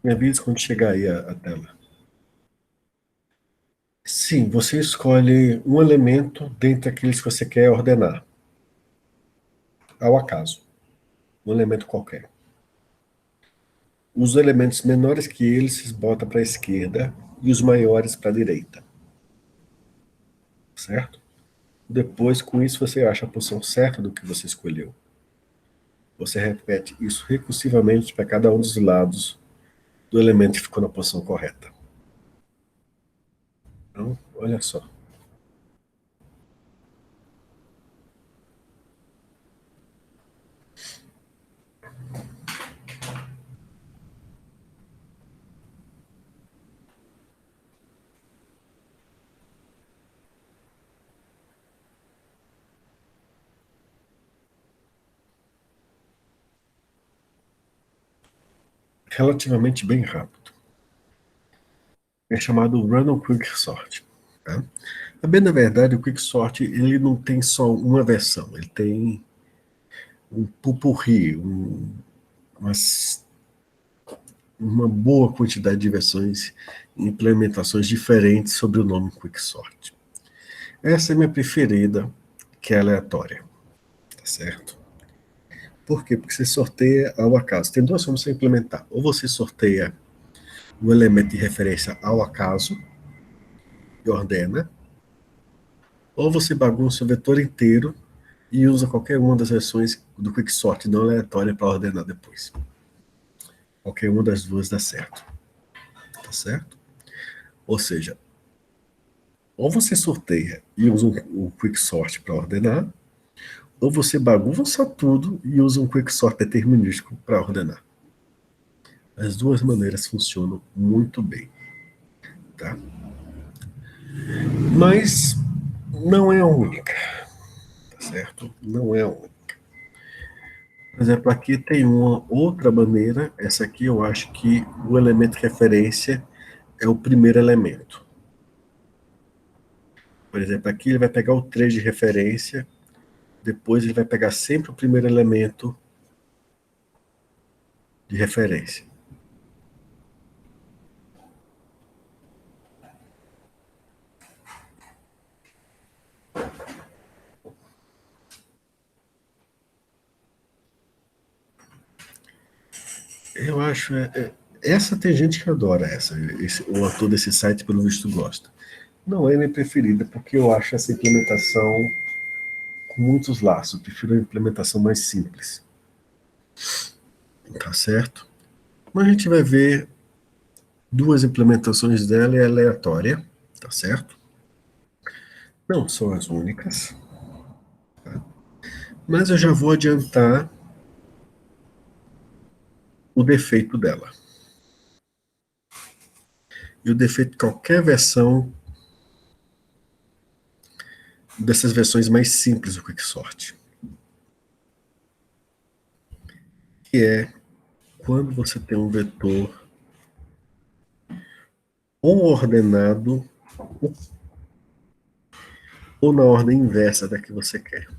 Me avise quando chegar aí a tela. Sim, você escolhe um elemento dentre aqueles que você quer ordenar, ao acaso, um elemento qualquer. Os elementos menores que eles se bota para a esquerda e os maiores para a direita, certo? Depois, com isso, você acha a posição certa do que você escolheu. Você repete isso recursivamente para cada um dos lados do elemento que ficou na posição correta. Então, olha só. Relativamente bem rápido. É chamado Random Quick Sort. Tá? Bem, na verdade, o Quick Sort ele não tem só uma versão, ele tem um pupurri, umas, uma boa quantidade de versões e implementações diferentes sobre o nome Quick Sort. Essa é a minha preferida, que é aleatória, tá certo? Por quê? Porque você sorteia ao acaso. Tem duas formas de você implementar. Ou você sorteia um elemento de referência ao acaso e ordena, ou você bagunça o vetor inteiro e usa qualquer uma das versões do Quicksort não aleatória para ordenar depois. Qualquer uma das duas dá certo. Tá certo? Ou seja, ou você sorteia e usa o Quicksort para ordenar, ou você bagunça tudo e usa um Quicksort determinístico para ordenar. As duas maneiras funcionam muito bem. Tá? Mas não é a única, tá certo? Não é a única. Por exemplo, aqui tem uma outra maneira, essa aqui eu acho que o elemento de referência é o primeiro elemento. Por exemplo, aqui ele vai pegar o 3 de referência, depois ele vai pegar sempre o primeiro elemento de referência. Eu acho. Essa tem gente que adora essa. O autor desse site, pelo visto, gosta. Não é minha preferida, porque eu acho essa implementação com muitos laços. Eu prefiro a implementação mais simples. Tá certo? Mas a gente vai ver duas implementações dela e é aleatória. Tá certo? Não são as únicas. Tá? Mas eu já vou adiantar o defeito dela. E o defeito de qualquer versão dessas versões mais simples do Quicksort, que é quando você tem um vetor ou ordenado ou na ordem inversa da que você quer.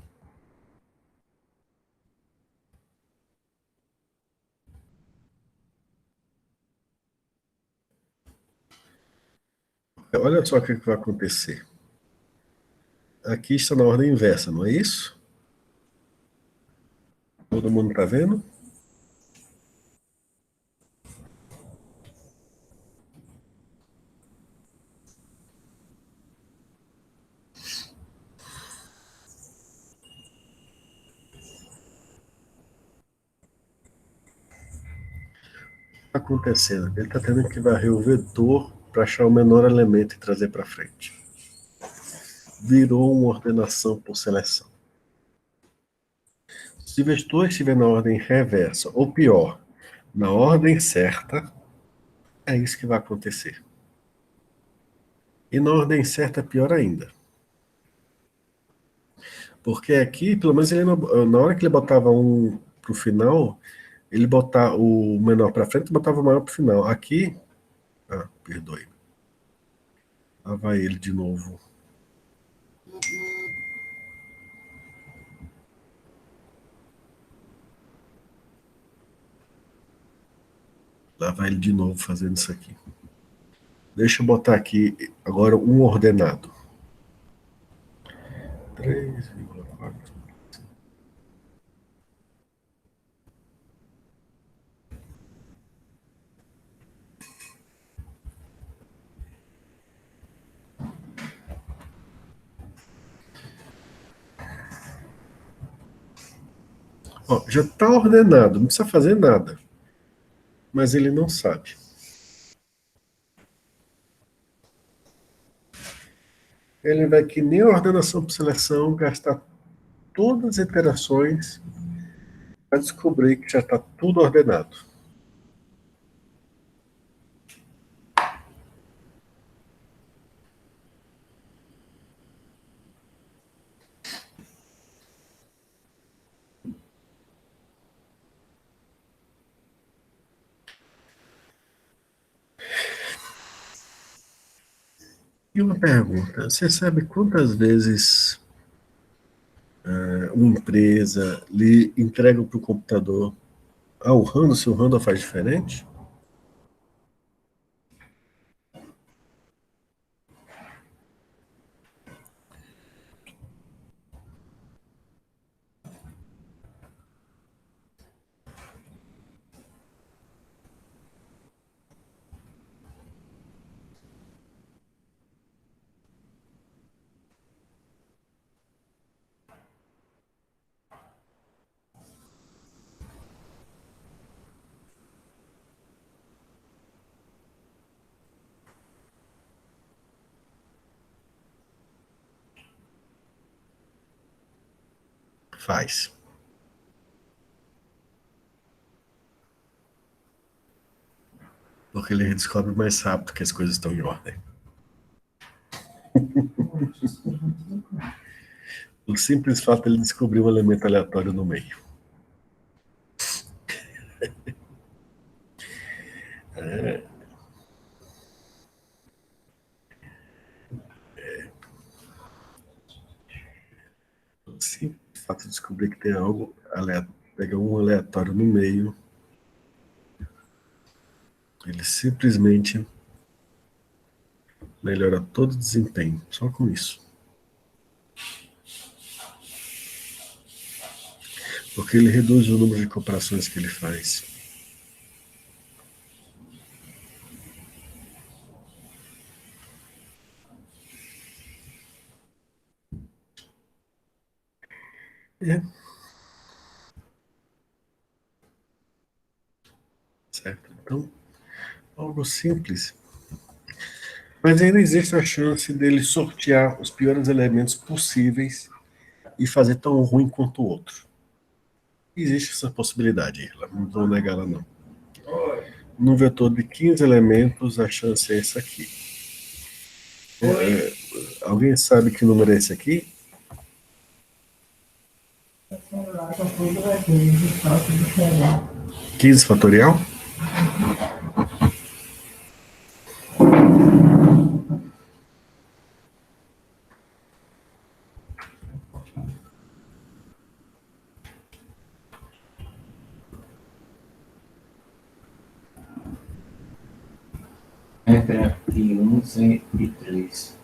Olha só o que vai acontecer. Aqui está na ordem inversa, não é isso? Todo mundo está vendo? acontecendo? Ele está tendo que varrer o vetor para achar o menor elemento e trazer para frente. Virou uma ordenação por seleção. Se o vetor estiver na ordem reversa, ou pior, na ordem certa, é isso que vai acontecer. E na ordem certa é pior ainda. Porque aqui, pelo menos, ele não, na hora que ele botava um para o final, ele botava o menor para frente e botava o maior para o final. Aqui, perdoe. Lá vai ele de novo. Lá vai ele de novo fazendo isso aqui. Deixa eu botar aqui agora um ordenado. 3,4. Ó, já está ordenado, não precisa fazer nada. Mas ele não sabe. Ele vai que nem a ordenação por seleção gastar todas as iterações para descobrir que já está tudo ordenado. E uma pergunta: você sabe quantas vezes uma empresa lhe entrega para o computador? O Randall, se o Randall faz diferente? Faz. Porque ele descobre mais rápido que as coisas estão em ordem. O simples fato de ele descobrir um elemento aleatório no meio. O simples fato de descobrir que tem algo aleatório, pega um aleatório no meio, ele simplesmente melhora todo o desempenho, só com isso. Porque ele reduz o número de operações que ele faz. É. Certo? Então, algo simples. Mas ainda existe a chance dele sortear os piores elementos possíveis e fazer tão ruim quanto o outro. Existe essa possibilidade, não vou negá-la não. No vetor de 15 elementos, a chance é essa aqui. Alguém sabe que número é esse aqui? 15 fatorial? Entre 11 e 3.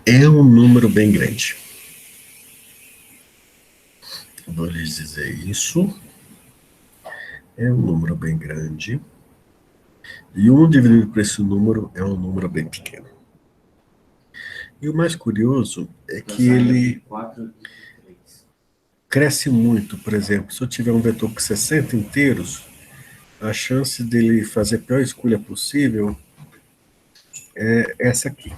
É um número bem grande. Vou lhes dizer isso. É um número bem grande. E 1 dividido por esse número é um número bem pequeno. E o mais curioso é Então que saiu ele 4 e 3. cresce muito. Por exemplo, se eu tiver um vetor com 60 inteiros, a chance dele fazer a pior escolha possível é essa aqui,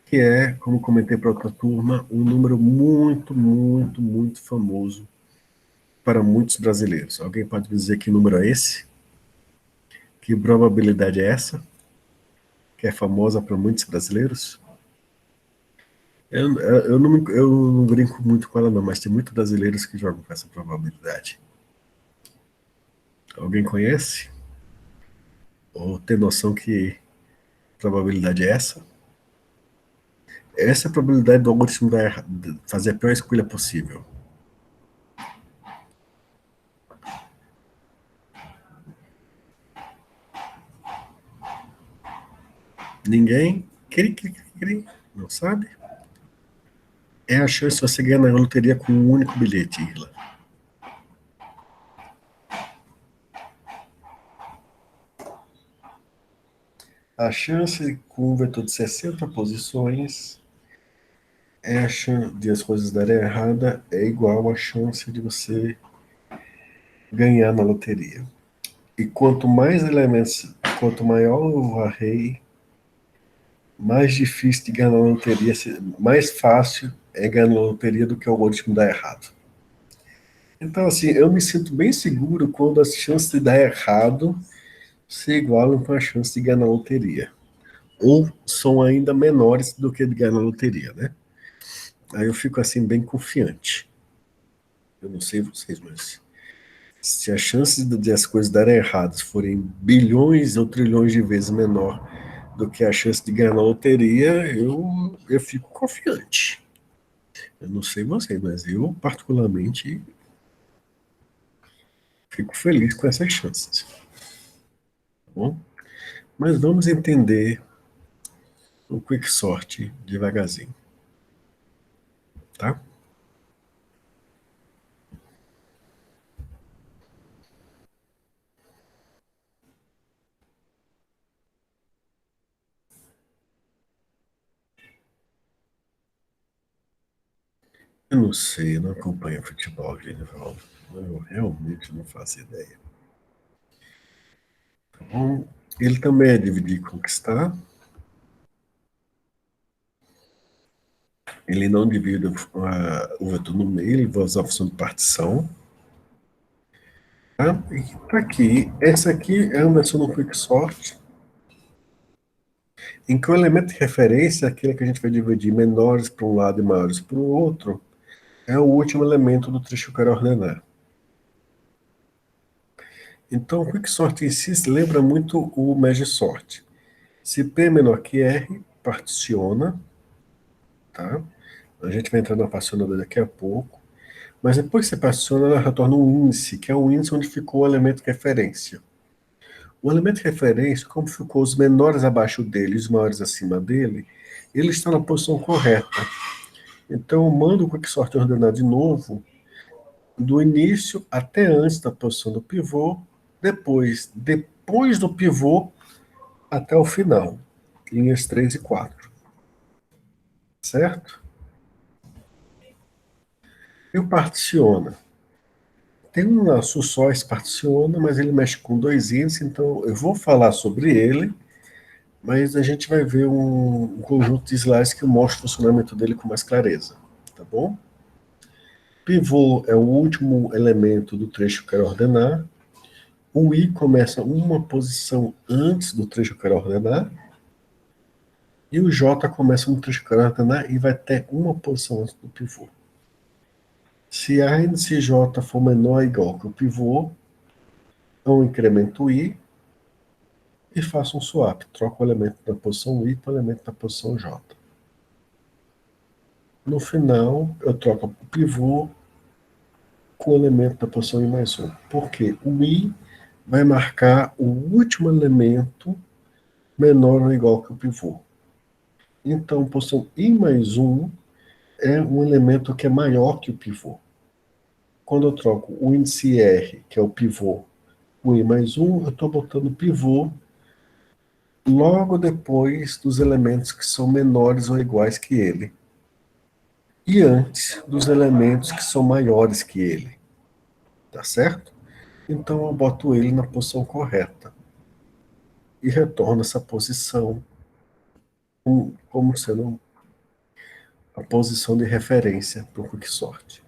que é, como comentei para outra turma, um número muito, muito, muito famoso para muitos brasileiros. Alguém pode me dizer que número é esse? Que probabilidade é essa? Que é famosa para muitos brasileiros? Eu não brinco muito com ela, não, mas tem muitos brasileiros que jogam com essa probabilidade. Alguém conhece? Ou tem noção que probabilidade é essa? Essa é a probabilidade do algoritmo fazer a pior escolha possível. Ninguém? Cri, cri, cri, cri. Não sabe? É a chance de você ganhar na loteria com um único bilhete, Irla. A chance com um vetor de 60 posições é a chance de as coisas darem errada é igual à chance de você ganhar na loteria. E quanto mais elementos, quanto maior o array, mais difícil de ganhar na loteria, mais fácil é ganhar na loteria do que o algoritmo dar errado. Então, assim, eu me sinto bem seguro quando as chances de dar errado se igualam com a chance de ganhar na loteria. Ou são ainda menores do que de ganhar na loteria, né? Aí eu fico, assim, bem confiante. Eu não sei vocês, mas se as chances de as coisas darem erradas forem bilhões ou trilhões de vezes menor do que a chance de ganhar na loteria, eu fico confiante. Eu não sei vocês, mas eu, particularmente, fico feliz com essas chances. Tá bom? Mas vamos entender o quicksort devagarzinho, tá? Eu não sei, eu não acompanho futebol, Genival. Eu realmente não faço ideia. Tá bom? Ele também é dividir e conquistar. Ele não divide o vetor no meio, ele vai usar a função de partição. Tá? E tá aqui, essa aqui é uma versão do quicksort, em que o elemento de referência, aquele que a gente vai dividir menores para um lado e maiores para o outro, é o último elemento do trecho que eu quero ordenar. Então, o quicksort em si se lembra muito o merge sort. Se P é menor que R, particiona, tá? A gente vai entrar na particionadora daqui a pouco. Mas depois que você particiona, ela retorna um índice, que é o índice onde ficou o elemento de referência. O elemento de referência, como ficou os menores abaixo dele e os maiores acima dele, ele está na posição correta. Então, eu mando o quicksort ordenar de novo, do início até antes da posição do pivô, depois do pivô até o final, linhas 3 e 4, certo? E o particiona. Tem um laço só, esse particiona, mas ele mexe com dois índices, então eu vou falar sobre ele, mas a gente vai ver um conjunto de slides que mostra o funcionamento dele com mais clareza, tá bom? Pivô é o último elemento do trecho que eu quero ordenar. O I começa uma posição antes do trecho que eu quero ordenar. E o J começa no trecho que eu quero ordenar e vai até uma posição antes do pivô. Se a índice J for menor ou igual que o pivô, eu incremento o I e faço um swap. Troco o elemento da posição I para o elemento da posição J. No final, eu troco o pivô com o elemento da posição I mais 1. Porque o I vai marcar o último elemento menor ou igual que o pivô. Então, a posição I mais 1 é um elemento que é maior que o pivô. Quando eu troco o índice R, que é o pivô, com I mais 1, eu estou botando o pivô logo depois dos elementos que são menores ou iguais que ele, e antes dos elementos que são maiores que ele, tá certo? Então eu boto ele na posição correta e retorno essa posição como sendo a posição de referência para o Quicksort.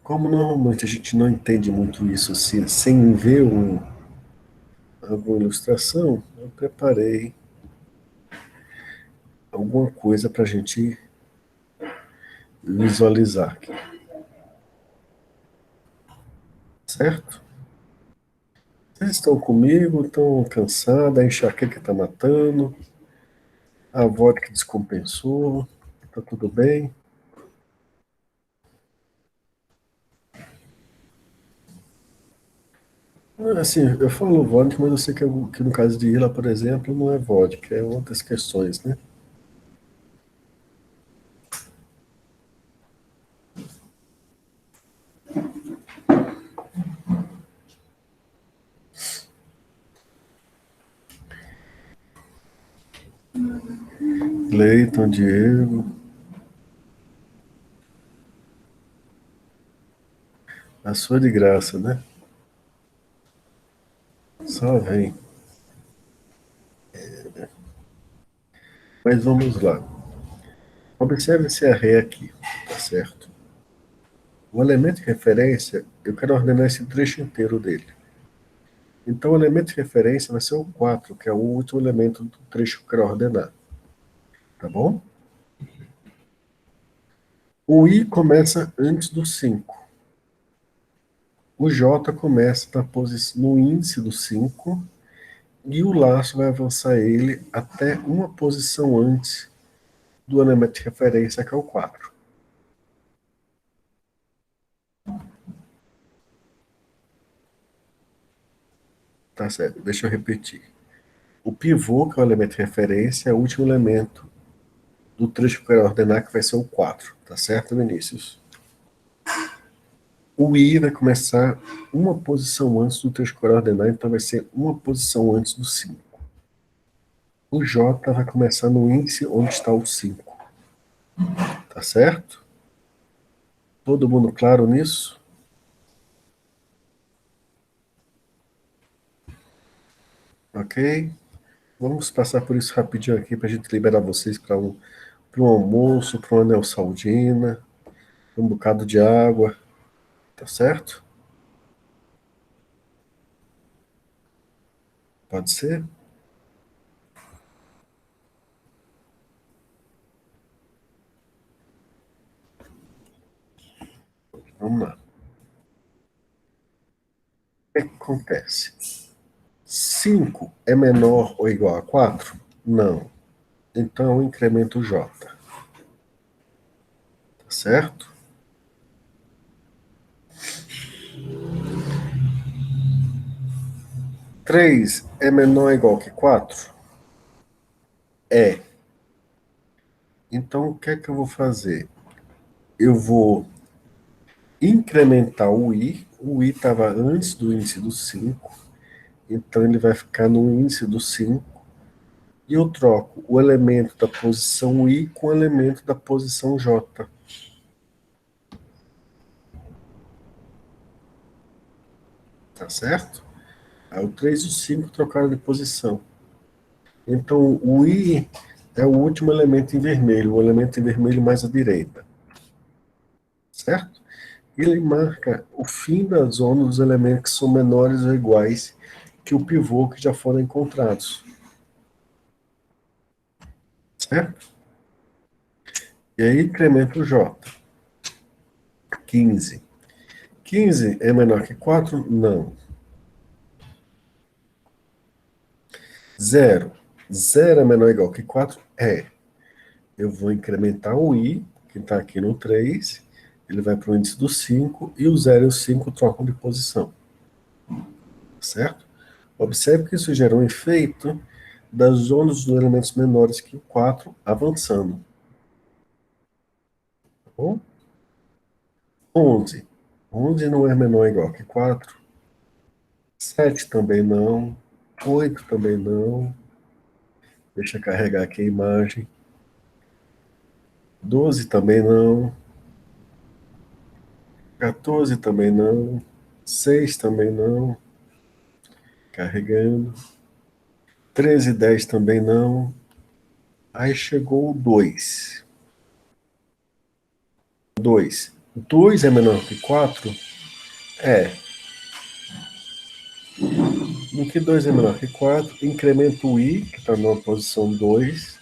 Como normalmente a gente não entende muito isso assim, sem ver alguma ilustração, eu preparei alguma coisa para a gente visualizar aqui, certo? Vocês estão comigo, estão cansados, a enxaqueca está matando, a vodka descompensou, tá tudo bem? Assim, eu falo vodka, mas eu sei que no caso de Ila, por exemplo, não é vodka, é outras questões, né? Cleiton, Diego, a sua de graça, né? Só vem. Mas vamos lá. Observe esse array aqui, tá certo? O elemento de referência, eu quero ordenar esse trecho inteiro dele. Então, o elemento de referência vai ser o 4, que é o último elemento do trecho que eu quero ordenar. Tá bom? O I começa antes do 5. O J começa no índice do 5 e o laço vai avançar ele até uma posição antes do elemento de referência, que é o 4. Tá certo? Deixa eu repetir. O pivô, que é o elemento de referência, é o último elemento do trecho que eu quero ordenar, que vai ser o 4. Tá certo, Vinícius? O I vai começar uma posição antes do trecho que eu quero ordenar, então vai ser uma posição antes do 5. O J vai começar no índice onde está o 5. Tá certo? Todo mundo claro nisso? Ok? Vamos passar por isso rapidinho aqui para a gente liberar vocês para um almoço, para uma neosaldina, um bocado de água, tá certo? Pode ser? Vamos lá. O que acontece? 5 é menor ou igual a 4? Não. Então eu incremento o J, tá certo? 3 é menor ou igual que 4? É. Então o que é que eu vou fazer? Eu vou incrementar o I estava antes do índice do 5, então ele vai ficar no índice do 5, e eu troco o elemento da posição I com o elemento da posição J, tá certo? Aí o 3 e o 5 trocaram de posição. Então o I é o último elemento em vermelho, o elemento em vermelho mais à direita, certo? Ele marca o fim da zona dos elementos que são menores ou iguais que o pivô que já foram encontrados, certo? E aí incrementa o J. 15. 15 é menor que 4? Não. 0. 0 é menor ou igual que 4? É. Eu vou incrementar o I, que está aqui no 3, ele vai para o índice do 5, e o 0 e o 5 trocam de posição, certo? Observe que isso gera um efeito das zonas dos elementos menores que o 4 avançando. Tá bom? 11. 11 não é menor ou igual que 4. 7 também não. 8 também não. Deixa eu carregar aqui a imagem. 12 também não. 14 também não. 6 também não. Carregando. 13 e 10 também não. Aí chegou o 2. 2. 2 é menor que 4? É. No que 2 é menor que 4, incremento o i, que está na posição 2,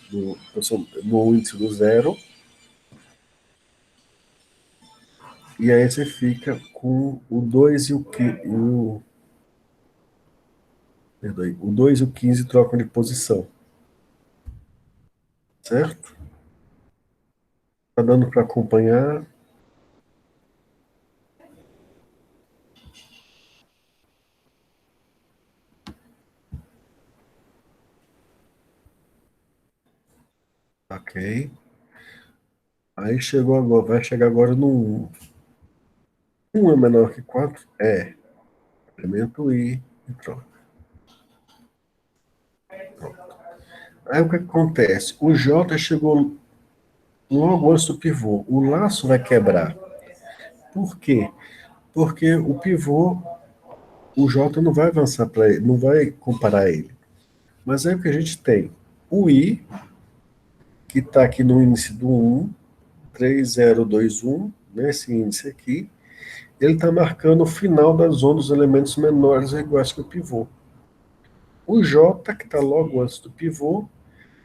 no índice do zero, e aí você fica com o 2 e perdoe, o 2 e o 15 trocam de posição, certo? Tá dando para acompanhar? Ok. Aí chegou agora, vai chegar agora no 1. 1 é menor que 4? É. Incremento i e troca. Aí o que acontece? O J chegou logo antes do pivô. O laço vai quebrar. Por quê? Porque o pivô, o J não vai avançar para ele, não vai comparar ele. Mas aí o que a gente tem? O I, que está aqui no índice do 1, 3021, nesse índice aqui, ele está marcando o final da zona dos elementos menores ou iguais que o pivô. O J, que está logo antes do pivô,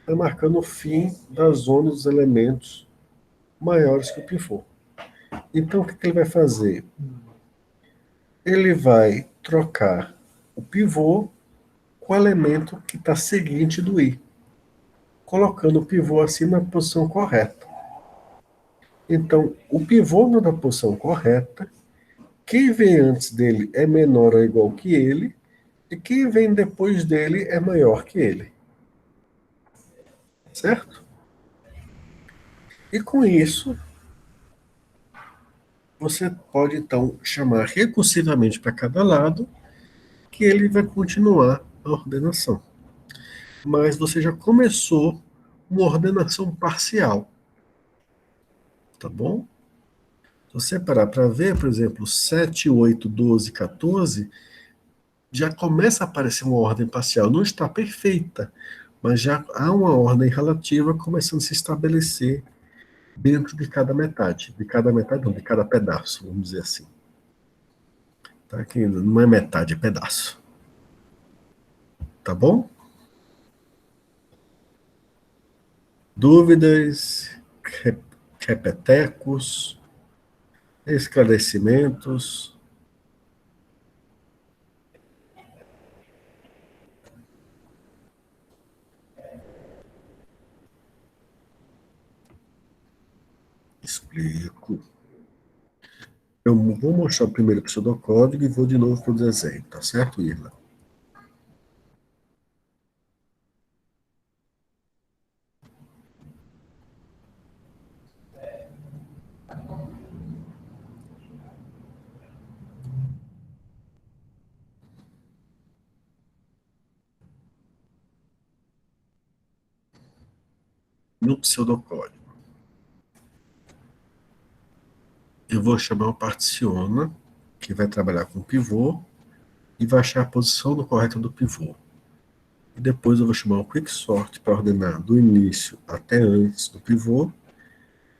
está marcando o fim da zona dos elementos maiores que o pivô. Então, o que ele vai fazer? Ele vai trocar o pivô com o elemento que está seguinte do I, colocando o pivô assim na posição correta. Então, o pivô não na posição correta, quem vem antes dele é menor ou igual que ele, e quem vem depois dele é maior que ele. Certo? E com isso, você pode então chamar recursivamente para cada lado, que ele vai continuar a ordenação. Mas você já começou uma ordenação parcial. Tá bom? Se você parar para ver, por exemplo, 7, 8, 12, 14, já começa a aparecer uma ordem parcial. Não está perfeita, mas já há uma ordem relativa começando a se estabelecer dentro de cada metade. De cada metade, não, de cada pedaço, vamos dizer assim. Tá? Que não é metade, é pedaço. Tá bom? Dúvidas, repetecos, esclarecimentos. Explico. Eu vou mostrar primeiro para o pseudocódigo e vou de novo para o desenho, tá certo, Irla? No pseudocódigo, eu vou chamar o particiona, que vai trabalhar com pivô, e vai achar a posição do correto do pivô. E depois eu vou chamar o quicksort para ordenar do início até antes do pivô,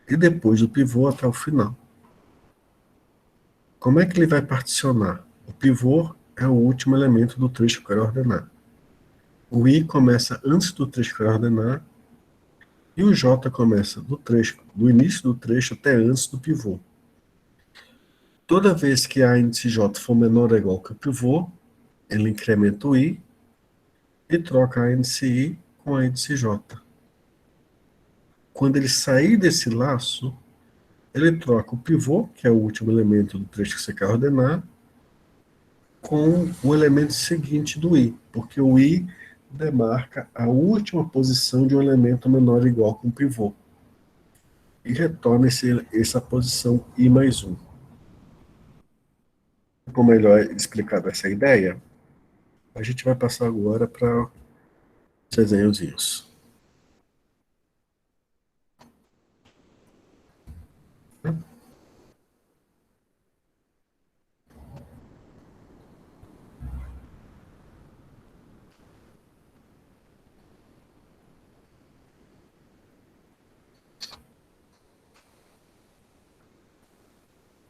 e depois do pivô até o final. Como é que ele vai particionar? O pivô é o último elemento do trecho que eu quero ordenar. O I começa antes do trecho que eu quero ordenar, e o J começa do início do trecho até antes do pivô. Toda vez que a índice J for menor ou igual que o pivô, ele incrementa o I e troca a índice I com a índice J. Quando ele sair desse laço, ele troca o pivô, que é o último elemento do trecho que você quer ordenar, com o elemento seguinte do I, porque o I demarca a última posição de um elemento menor ou igual que um pivô. E retorna essa posição I mais 1. Ficou melhor explicada essa ideia? A gente vai passar agora para os desenhozinhos.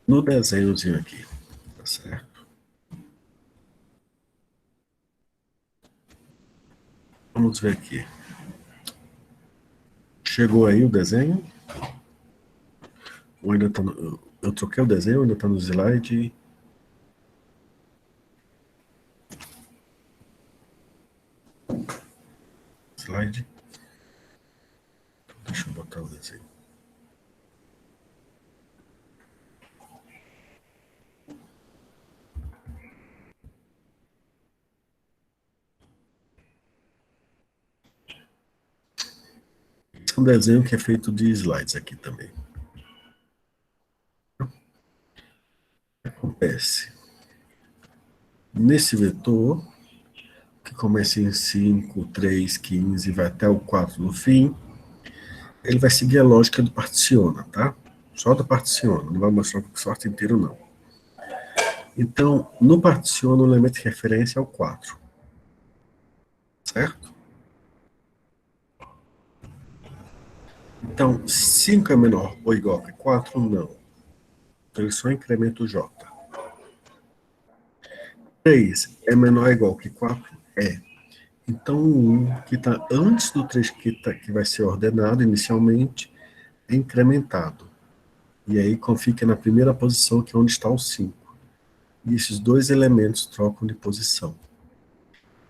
No desenhozinho aqui, tá certo? Vamos ver aqui. Chegou aí o desenho? Ou ainda tá no... Eu troquei o desenho, ainda tá no slide. Slide. Então, deixa eu botar o desenho. Esse é um desenho que é feito de slides aqui também. O que acontece? Nesse vetor, que começa em 5, 3, 15, vai até o 4 no fim, ele vai seguir a lógica do particiona, tá? Só do particiona, não vai mostrar o sorte inteiro, não. Então, no particiona, o elemento de referência é o 4, certo? Então, 5 é menor ou igual que 4? Não. Então, ele só incrementa o J. 3 é menor ou igual que 4? É. Então, o 1, que está antes do 3, que vai ser ordenado inicialmente, é incrementado. E aí fica na primeira posição, que é onde está o 5. E esses dois elementos trocam de posição.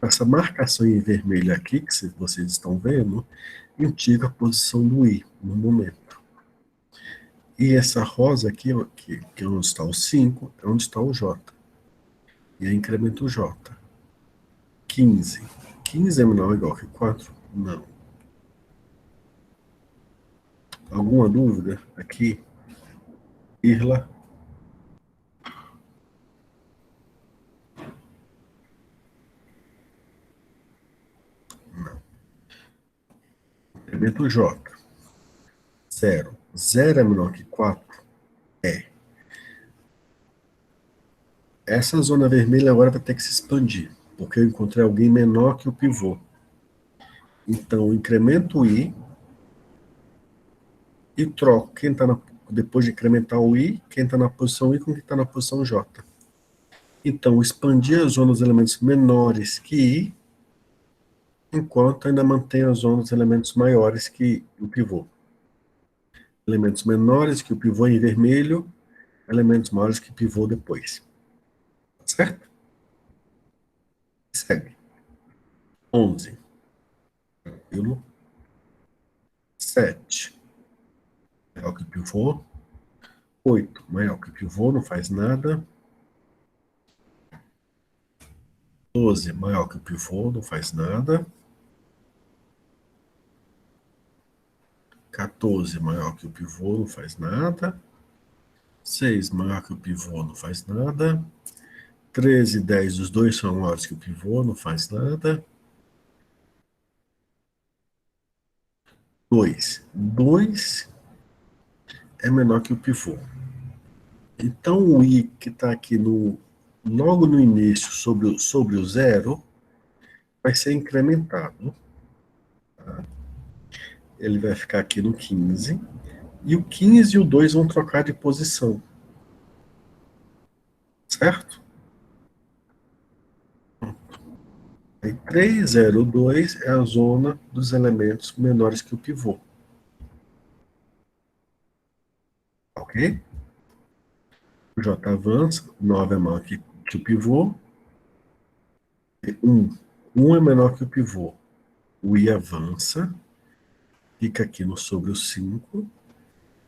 Essa marcação em vermelho aqui, que vocês estão vendo, indica a posição do I no momento. E essa rosa aqui, que é onde está o 5, é onde está o J. E aí incrementa o J. 15. 15 é menor ou igual que 4? Não. Alguma dúvida aqui? Irla? Não. Incrementa o J. 0. 0 é menor que 4? É. Essa zona vermelha agora vai ter que se expandir, porque eu encontrei alguém menor que o pivô. Então, incremento o I e troco quem está depois de incrementar o I, quem está na posição I com quem está na posição J. Então, expandir a zona dos elementos menores que I, enquanto ainda mantém a zona dos elementos maiores que o pivô. Elementos menores que o pivô em vermelho, elementos maiores que o pivô depois. Certo? Segue. 11. 7. Maior que o pivô. 8. Maior que o pivô, não faz nada. 12. Maior que o pivô, não faz nada. 14. Maior que o pivô, não faz nada. 6. Maior que o pivô, não faz nada. 13 e 10, os dois são maiores que o pivô, não faz nada. 2. 2 é menor que o pivô. Então, o I que está aqui logo no início, sobre o zero, vai ser incrementado. Tá? Ele vai ficar aqui no 15. E o 15 e o 2 vão trocar de posição. Certo? Aí 3, 0, 2 é a zona dos elementos menores que o pivô. Ok? O J avança, 9 é maior que o pivô. 1. 1 é menor que o pivô. O I avança, fica aqui no sobre o 5,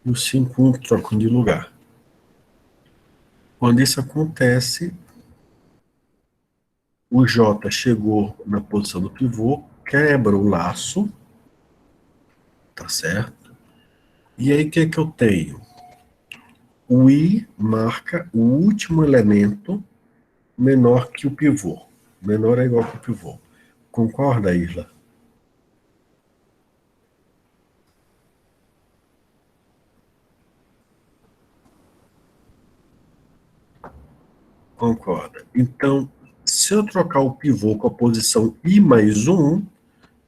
e o 5 e 1 trocam de lugar. Quando isso acontece, o J chegou na posição do pivô, quebra o laço, tá certo? E aí o que é que eu tenho? O I marca o último elemento menor que o pivô. menor ou igual que o pivô. Concorda, Isla? Concorda. Então, se eu trocar o pivô com a posição I mais 1,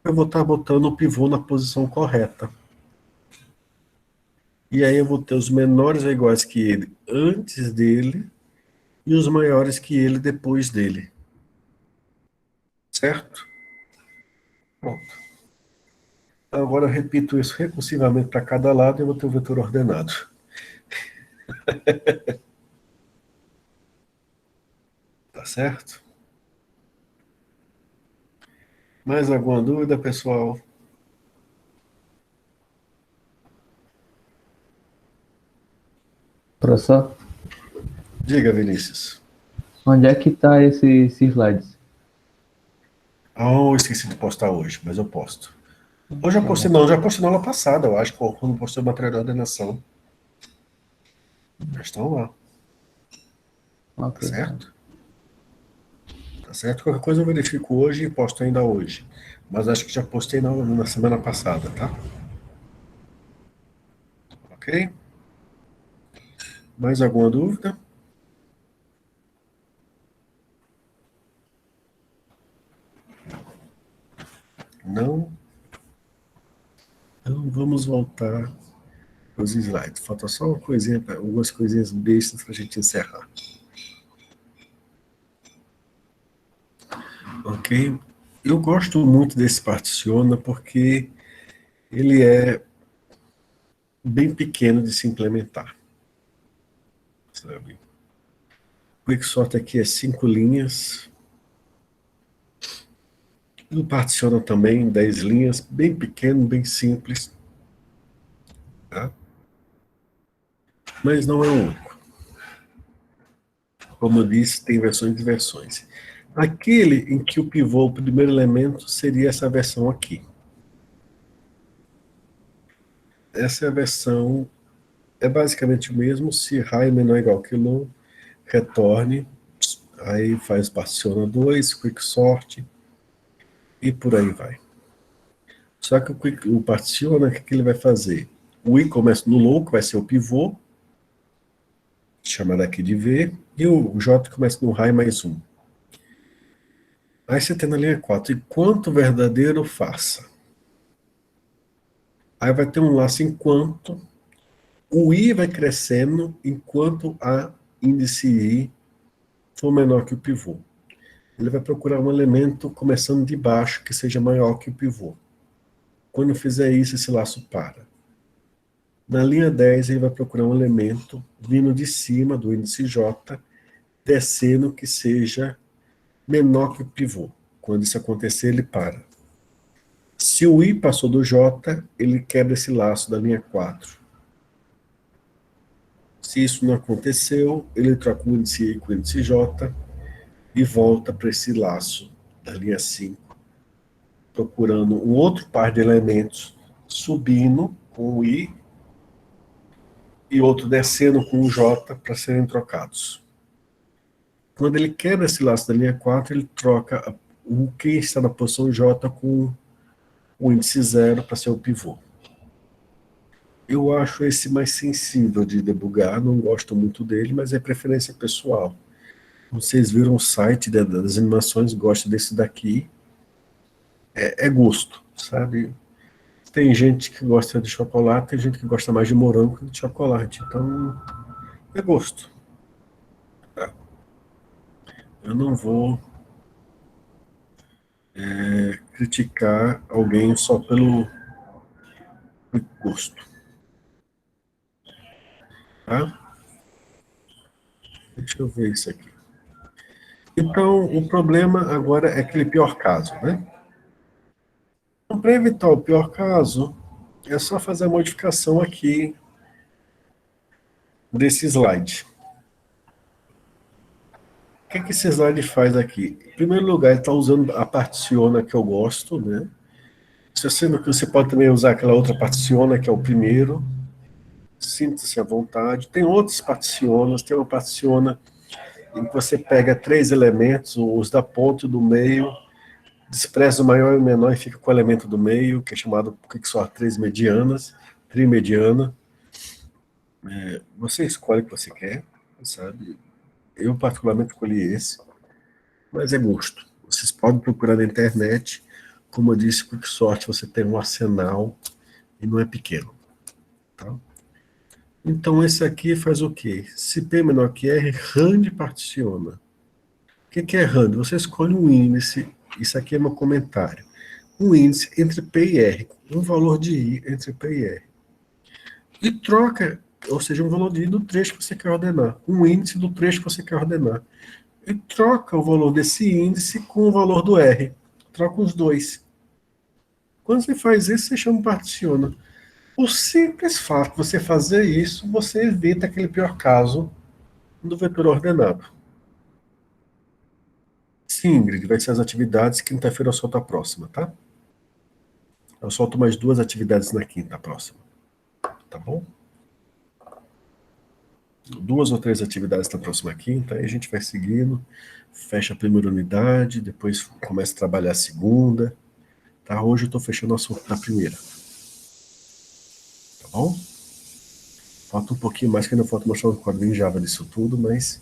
eu vou estar botando o pivô na posição correta. E aí eu vou ter os menores ou iguais que ele antes dele e os maiores que ele depois dele. Certo? Pronto. Agora eu repito isso recursivamente para cada lado e eu vou ter o vetor ordenado. Tá certo? Mais alguma dúvida, pessoal? Professor, Diga, Vinícius. onde é que tá esse slides? Oh, esqueci de postar hoje, mas eu posto. Hoje eu postei, não, já postei na aula passada, eu acho, quando postei o material de ordenação. Já estão lá, Ok, tá certo? Tá certo? Qualquer coisa eu verifico hoje e posto ainda hoje. Mas acho que já postei na semana passada, tá? Ok? Mais alguma dúvida? Não? Então vamos voltar aos slides. Falta só uma coisinha, algumas coisinhas bestas para a gente encerrar. Ok? Eu gosto muito desse particiona porque ele é bem pequeno de se implementar. Sabe? O Quicksort aqui é 5 linhas. E o particiona também 10 linhas, bem pequeno, bem simples. Tá? Mas não é o único. Como eu disse, tem versões e versões. Aquele em que o pivô, o primeiro elemento, seria essa versão aqui. Essa é a versão, é basicamente o mesmo, se high menor ou igual que low, retorne, aí faz particiona 2, quicksort, e por aí vai. Só que o particiona, o que ele vai fazer? O I começa no low, que vai ser o pivô, chamado aqui de V, e o J começa no high mais 1. Aí você tem na linha 4, enquanto verdadeiro, faça. Aí vai ter um laço enquanto, o I vai crescendo enquanto a índice I for menor que o pivô. Ele vai procurar um elemento começando de baixo que seja maior que o pivô. Quando fizer isso, esse laço para. Na linha 10, ele vai procurar um elemento vindo de cima do índice J, descendo que seja menor que o pivô. Quando isso acontecer, ele para. Se o I passou do J, ele quebra esse laço da linha 4. Se isso não aconteceu, ele troca o índice I com o índice J e volta para esse laço da linha 5, procurando um outro par de elementos subindo com o I e outro descendo com o J para serem trocados. Quando ele quebra esse laço da linha 4, ele troca o que está na posição J com o índice 0 para ser o pivô. Eu acho esse mais sensível de debugar, não gosto muito dele, mas é preferência pessoal. Vocês viram o site das animações, gosto desse daqui. É gosto, sabe? Tem gente que gosta de chocolate, tem gente que gosta mais de morango que de chocolate. Então, é gosto. Tá? Eu não vou criticar alguém só pelo gosto. Tá? Deixa eu ver isso aqui. Então, o problema agora é aquele pior caso, né? Então, para evitar o pior caso, é só fazer a modificação aqui desse slide. O que esse slide faz aqui? Em primeiro lugar, ele está usando a particiona que eu gosto, né? Você pode também usar aquela outra particiona, que é o primeiro. Sinta-se à vontade. Tem outras particionas, tem uma particiona em que você pega 3 elementos, os da ponta e do meio, despreza o maior e o menor e fica com o elemento do meio, que é chamado Quicksort 3 medianas, trimediana. Você escolhe o que você quer, sabe? Eu particularmente escolhi esse, mas é gosto. Vocês podem procurar na internet. Como eu disse, Quicksort você tem um arsenal e não é pequeno. Tá? Então esse aqui faz o quê? Se P menor que R, RAND particiona. O que é RAND? Você escolhe um índice, isso aqui é meu comentário, um índice entre P e R, um valor de I entre P e R. E troca, ou seja, um valor de I do trecho que você quer ordenar, um índice do trecho que você quer ordenar. E troca o valor desse índice com o valor do R. Troca os dois. Quando você faz isso, você chama particiona. O simples fato de você fazer isso, você evita aquele pior caso do vetor ordenado. Sim, Ingrid, vai ser as atividades. Quinta-feira eu solto a próxima, tá? Eu solto mais 2 atividades na quinta próxima. Tá bom? 2 ou 3 atividades na próxima quinta, aí a gente vai seguindo, fecha a primeira unidade, depois começa a trabalhar a segunda. Tá? Hoje eu estou fechando o assunto da primeira. Tá bom? Falta um pouquinho mais, que ainda falta mostrar um quadrinho Java disso tudo, mas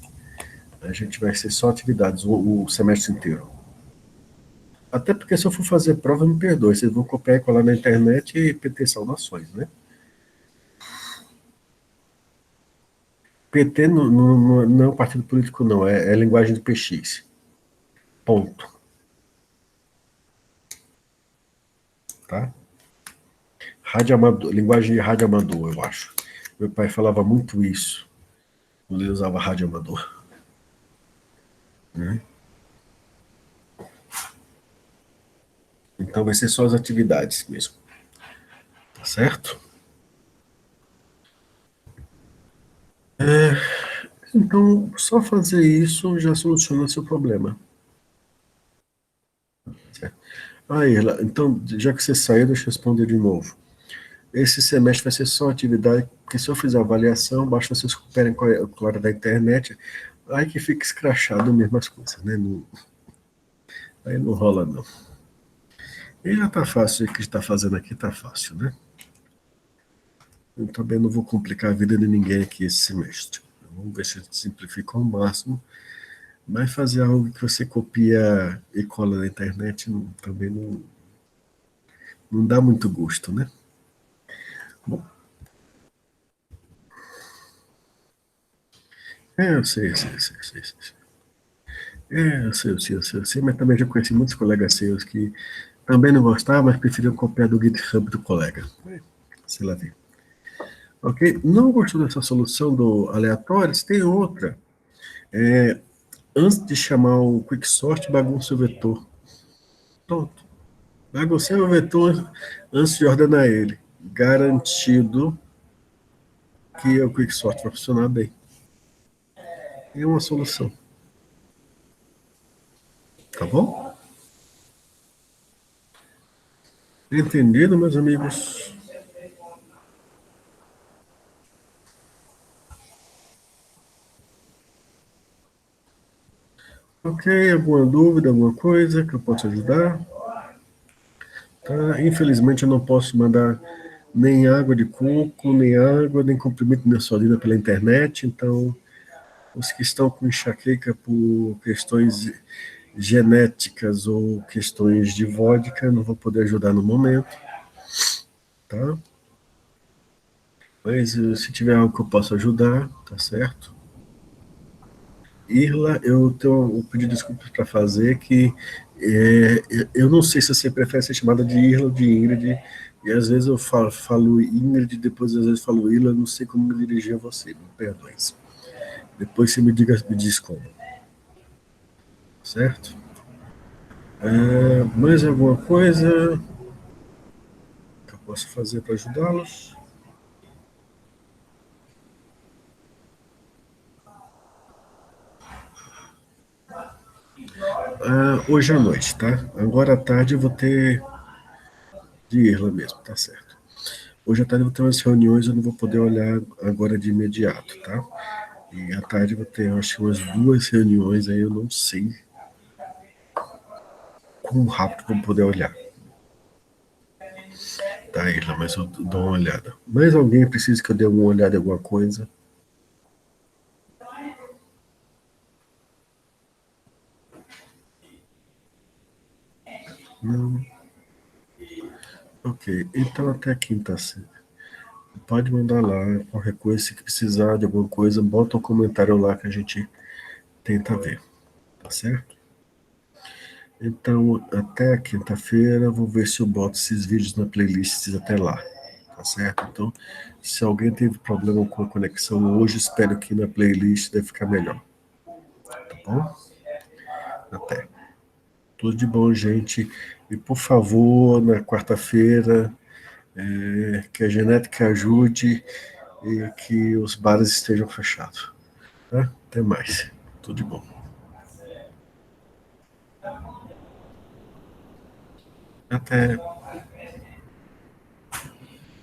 a gente vai ser só atividades o semestre inteiro. Até porque se eu for fazer prova, me perdoe, vocês vão copiar e colar na internet e PT saudações, né? PT não é um partido político, não, é linguagem de PX. Ponto. Tá? Rádio amador, linguagem de rádio amador, eu acho. Meu pai falava muito isso quando ele usava rádio amador. Né? Então vai ser só as atividades mesmo. Tá certo? Então, só fazer isso já soluciona seu problema. Certo? Irla, então, já que você saiu, deixa eu responder de novo. Esse semestre vai ser só atividade, porque se eu fizer avaliação, basta vocês recuperem com a hora da internet, aí que fica escrachado mesmo as coisas, né? Não, aí não rola, não. E já tá fácil, o que está fazendo aqui tá fácil, né? Eu também não vou complicar a vida de ninguém aqui esse semestre. Vamos ver se a gente simplifica ao máximo. Mas fazer algo que você copia e cola na internet também não dá muito gosto, né? Bom, eu sei, eu sei, eu sei, eu sei, eu sei. Eu sei, mas também já conheci muitos colegas seus que também não gostavam, mas preferiam copiar do GitHub do colega. Sei lá ver. Ok? Não gostou dessa solução do aleatório? Tem outra. Antes de chamar o Quicksort, bagunça o vetor. Pronto. Baguncei o vetor antes de ordenar ele. Garantido que o Quicksort vai funcionar bem. É uma solução. Tá bom? Entendido, meus amigos? Ok, alguma dúvida, alguma coisa que eu possa ajudar? Tá? Infelizmente eu não posso mandar nem água de coco, nem água, nem comprimido de insulina pela internet, então os que estão com enxaqueca por questões genéticas ou questões de vodka, não vou poder ajudar no momento, tá? Mas se tiver algo que eu possa ajudar, tá certo? Irla, eu tenho um pedido de desculpas para fazer que eu não sei se você prefere ser chamada de Irla ou de Ingrid, e às vezes eu falo Ingrid, depois às vezes falo Irla, não sei como me dirigir a você, me perdoe. Depois você me diz como, certo? Mais alguma coisa que eu possa fazer para ajudá-los? Hoje à noite, tá? Agora à tarde eu vou ter de Irla mesmo, tá certo. Hoje à tarde eu vou ter umas reuniões, eu não vou poder olhar agora de imediato, tá? E à tarde vou ter, acho que umas 2 reuniões aí, eu não sei quão rápido vou poder olhar. Tá, Isla, mas eu dou uma olhada. Mais alguém precisa que eu dê uma olhada em alguma coisa? Não. Ok, então até quinta. Pode mandar lá, qualquer coisa, se precisar de alguma coisa, bota um comentário lá que a gente tenta ver, tá certo? Então, até quinta-feira, vou ver se eu boto esses vídeos na playlist até lá, tá certo? Então, se alguém teve problema com a conexão hoje, espero que na playlist deve ficar melhor, tá bom? Até. Tudo de bom, gente. E por favor, na quarta-feira, que a genética ajude e que os bares estejam fechados. Tá? Até mais. Tudo de bom. Até.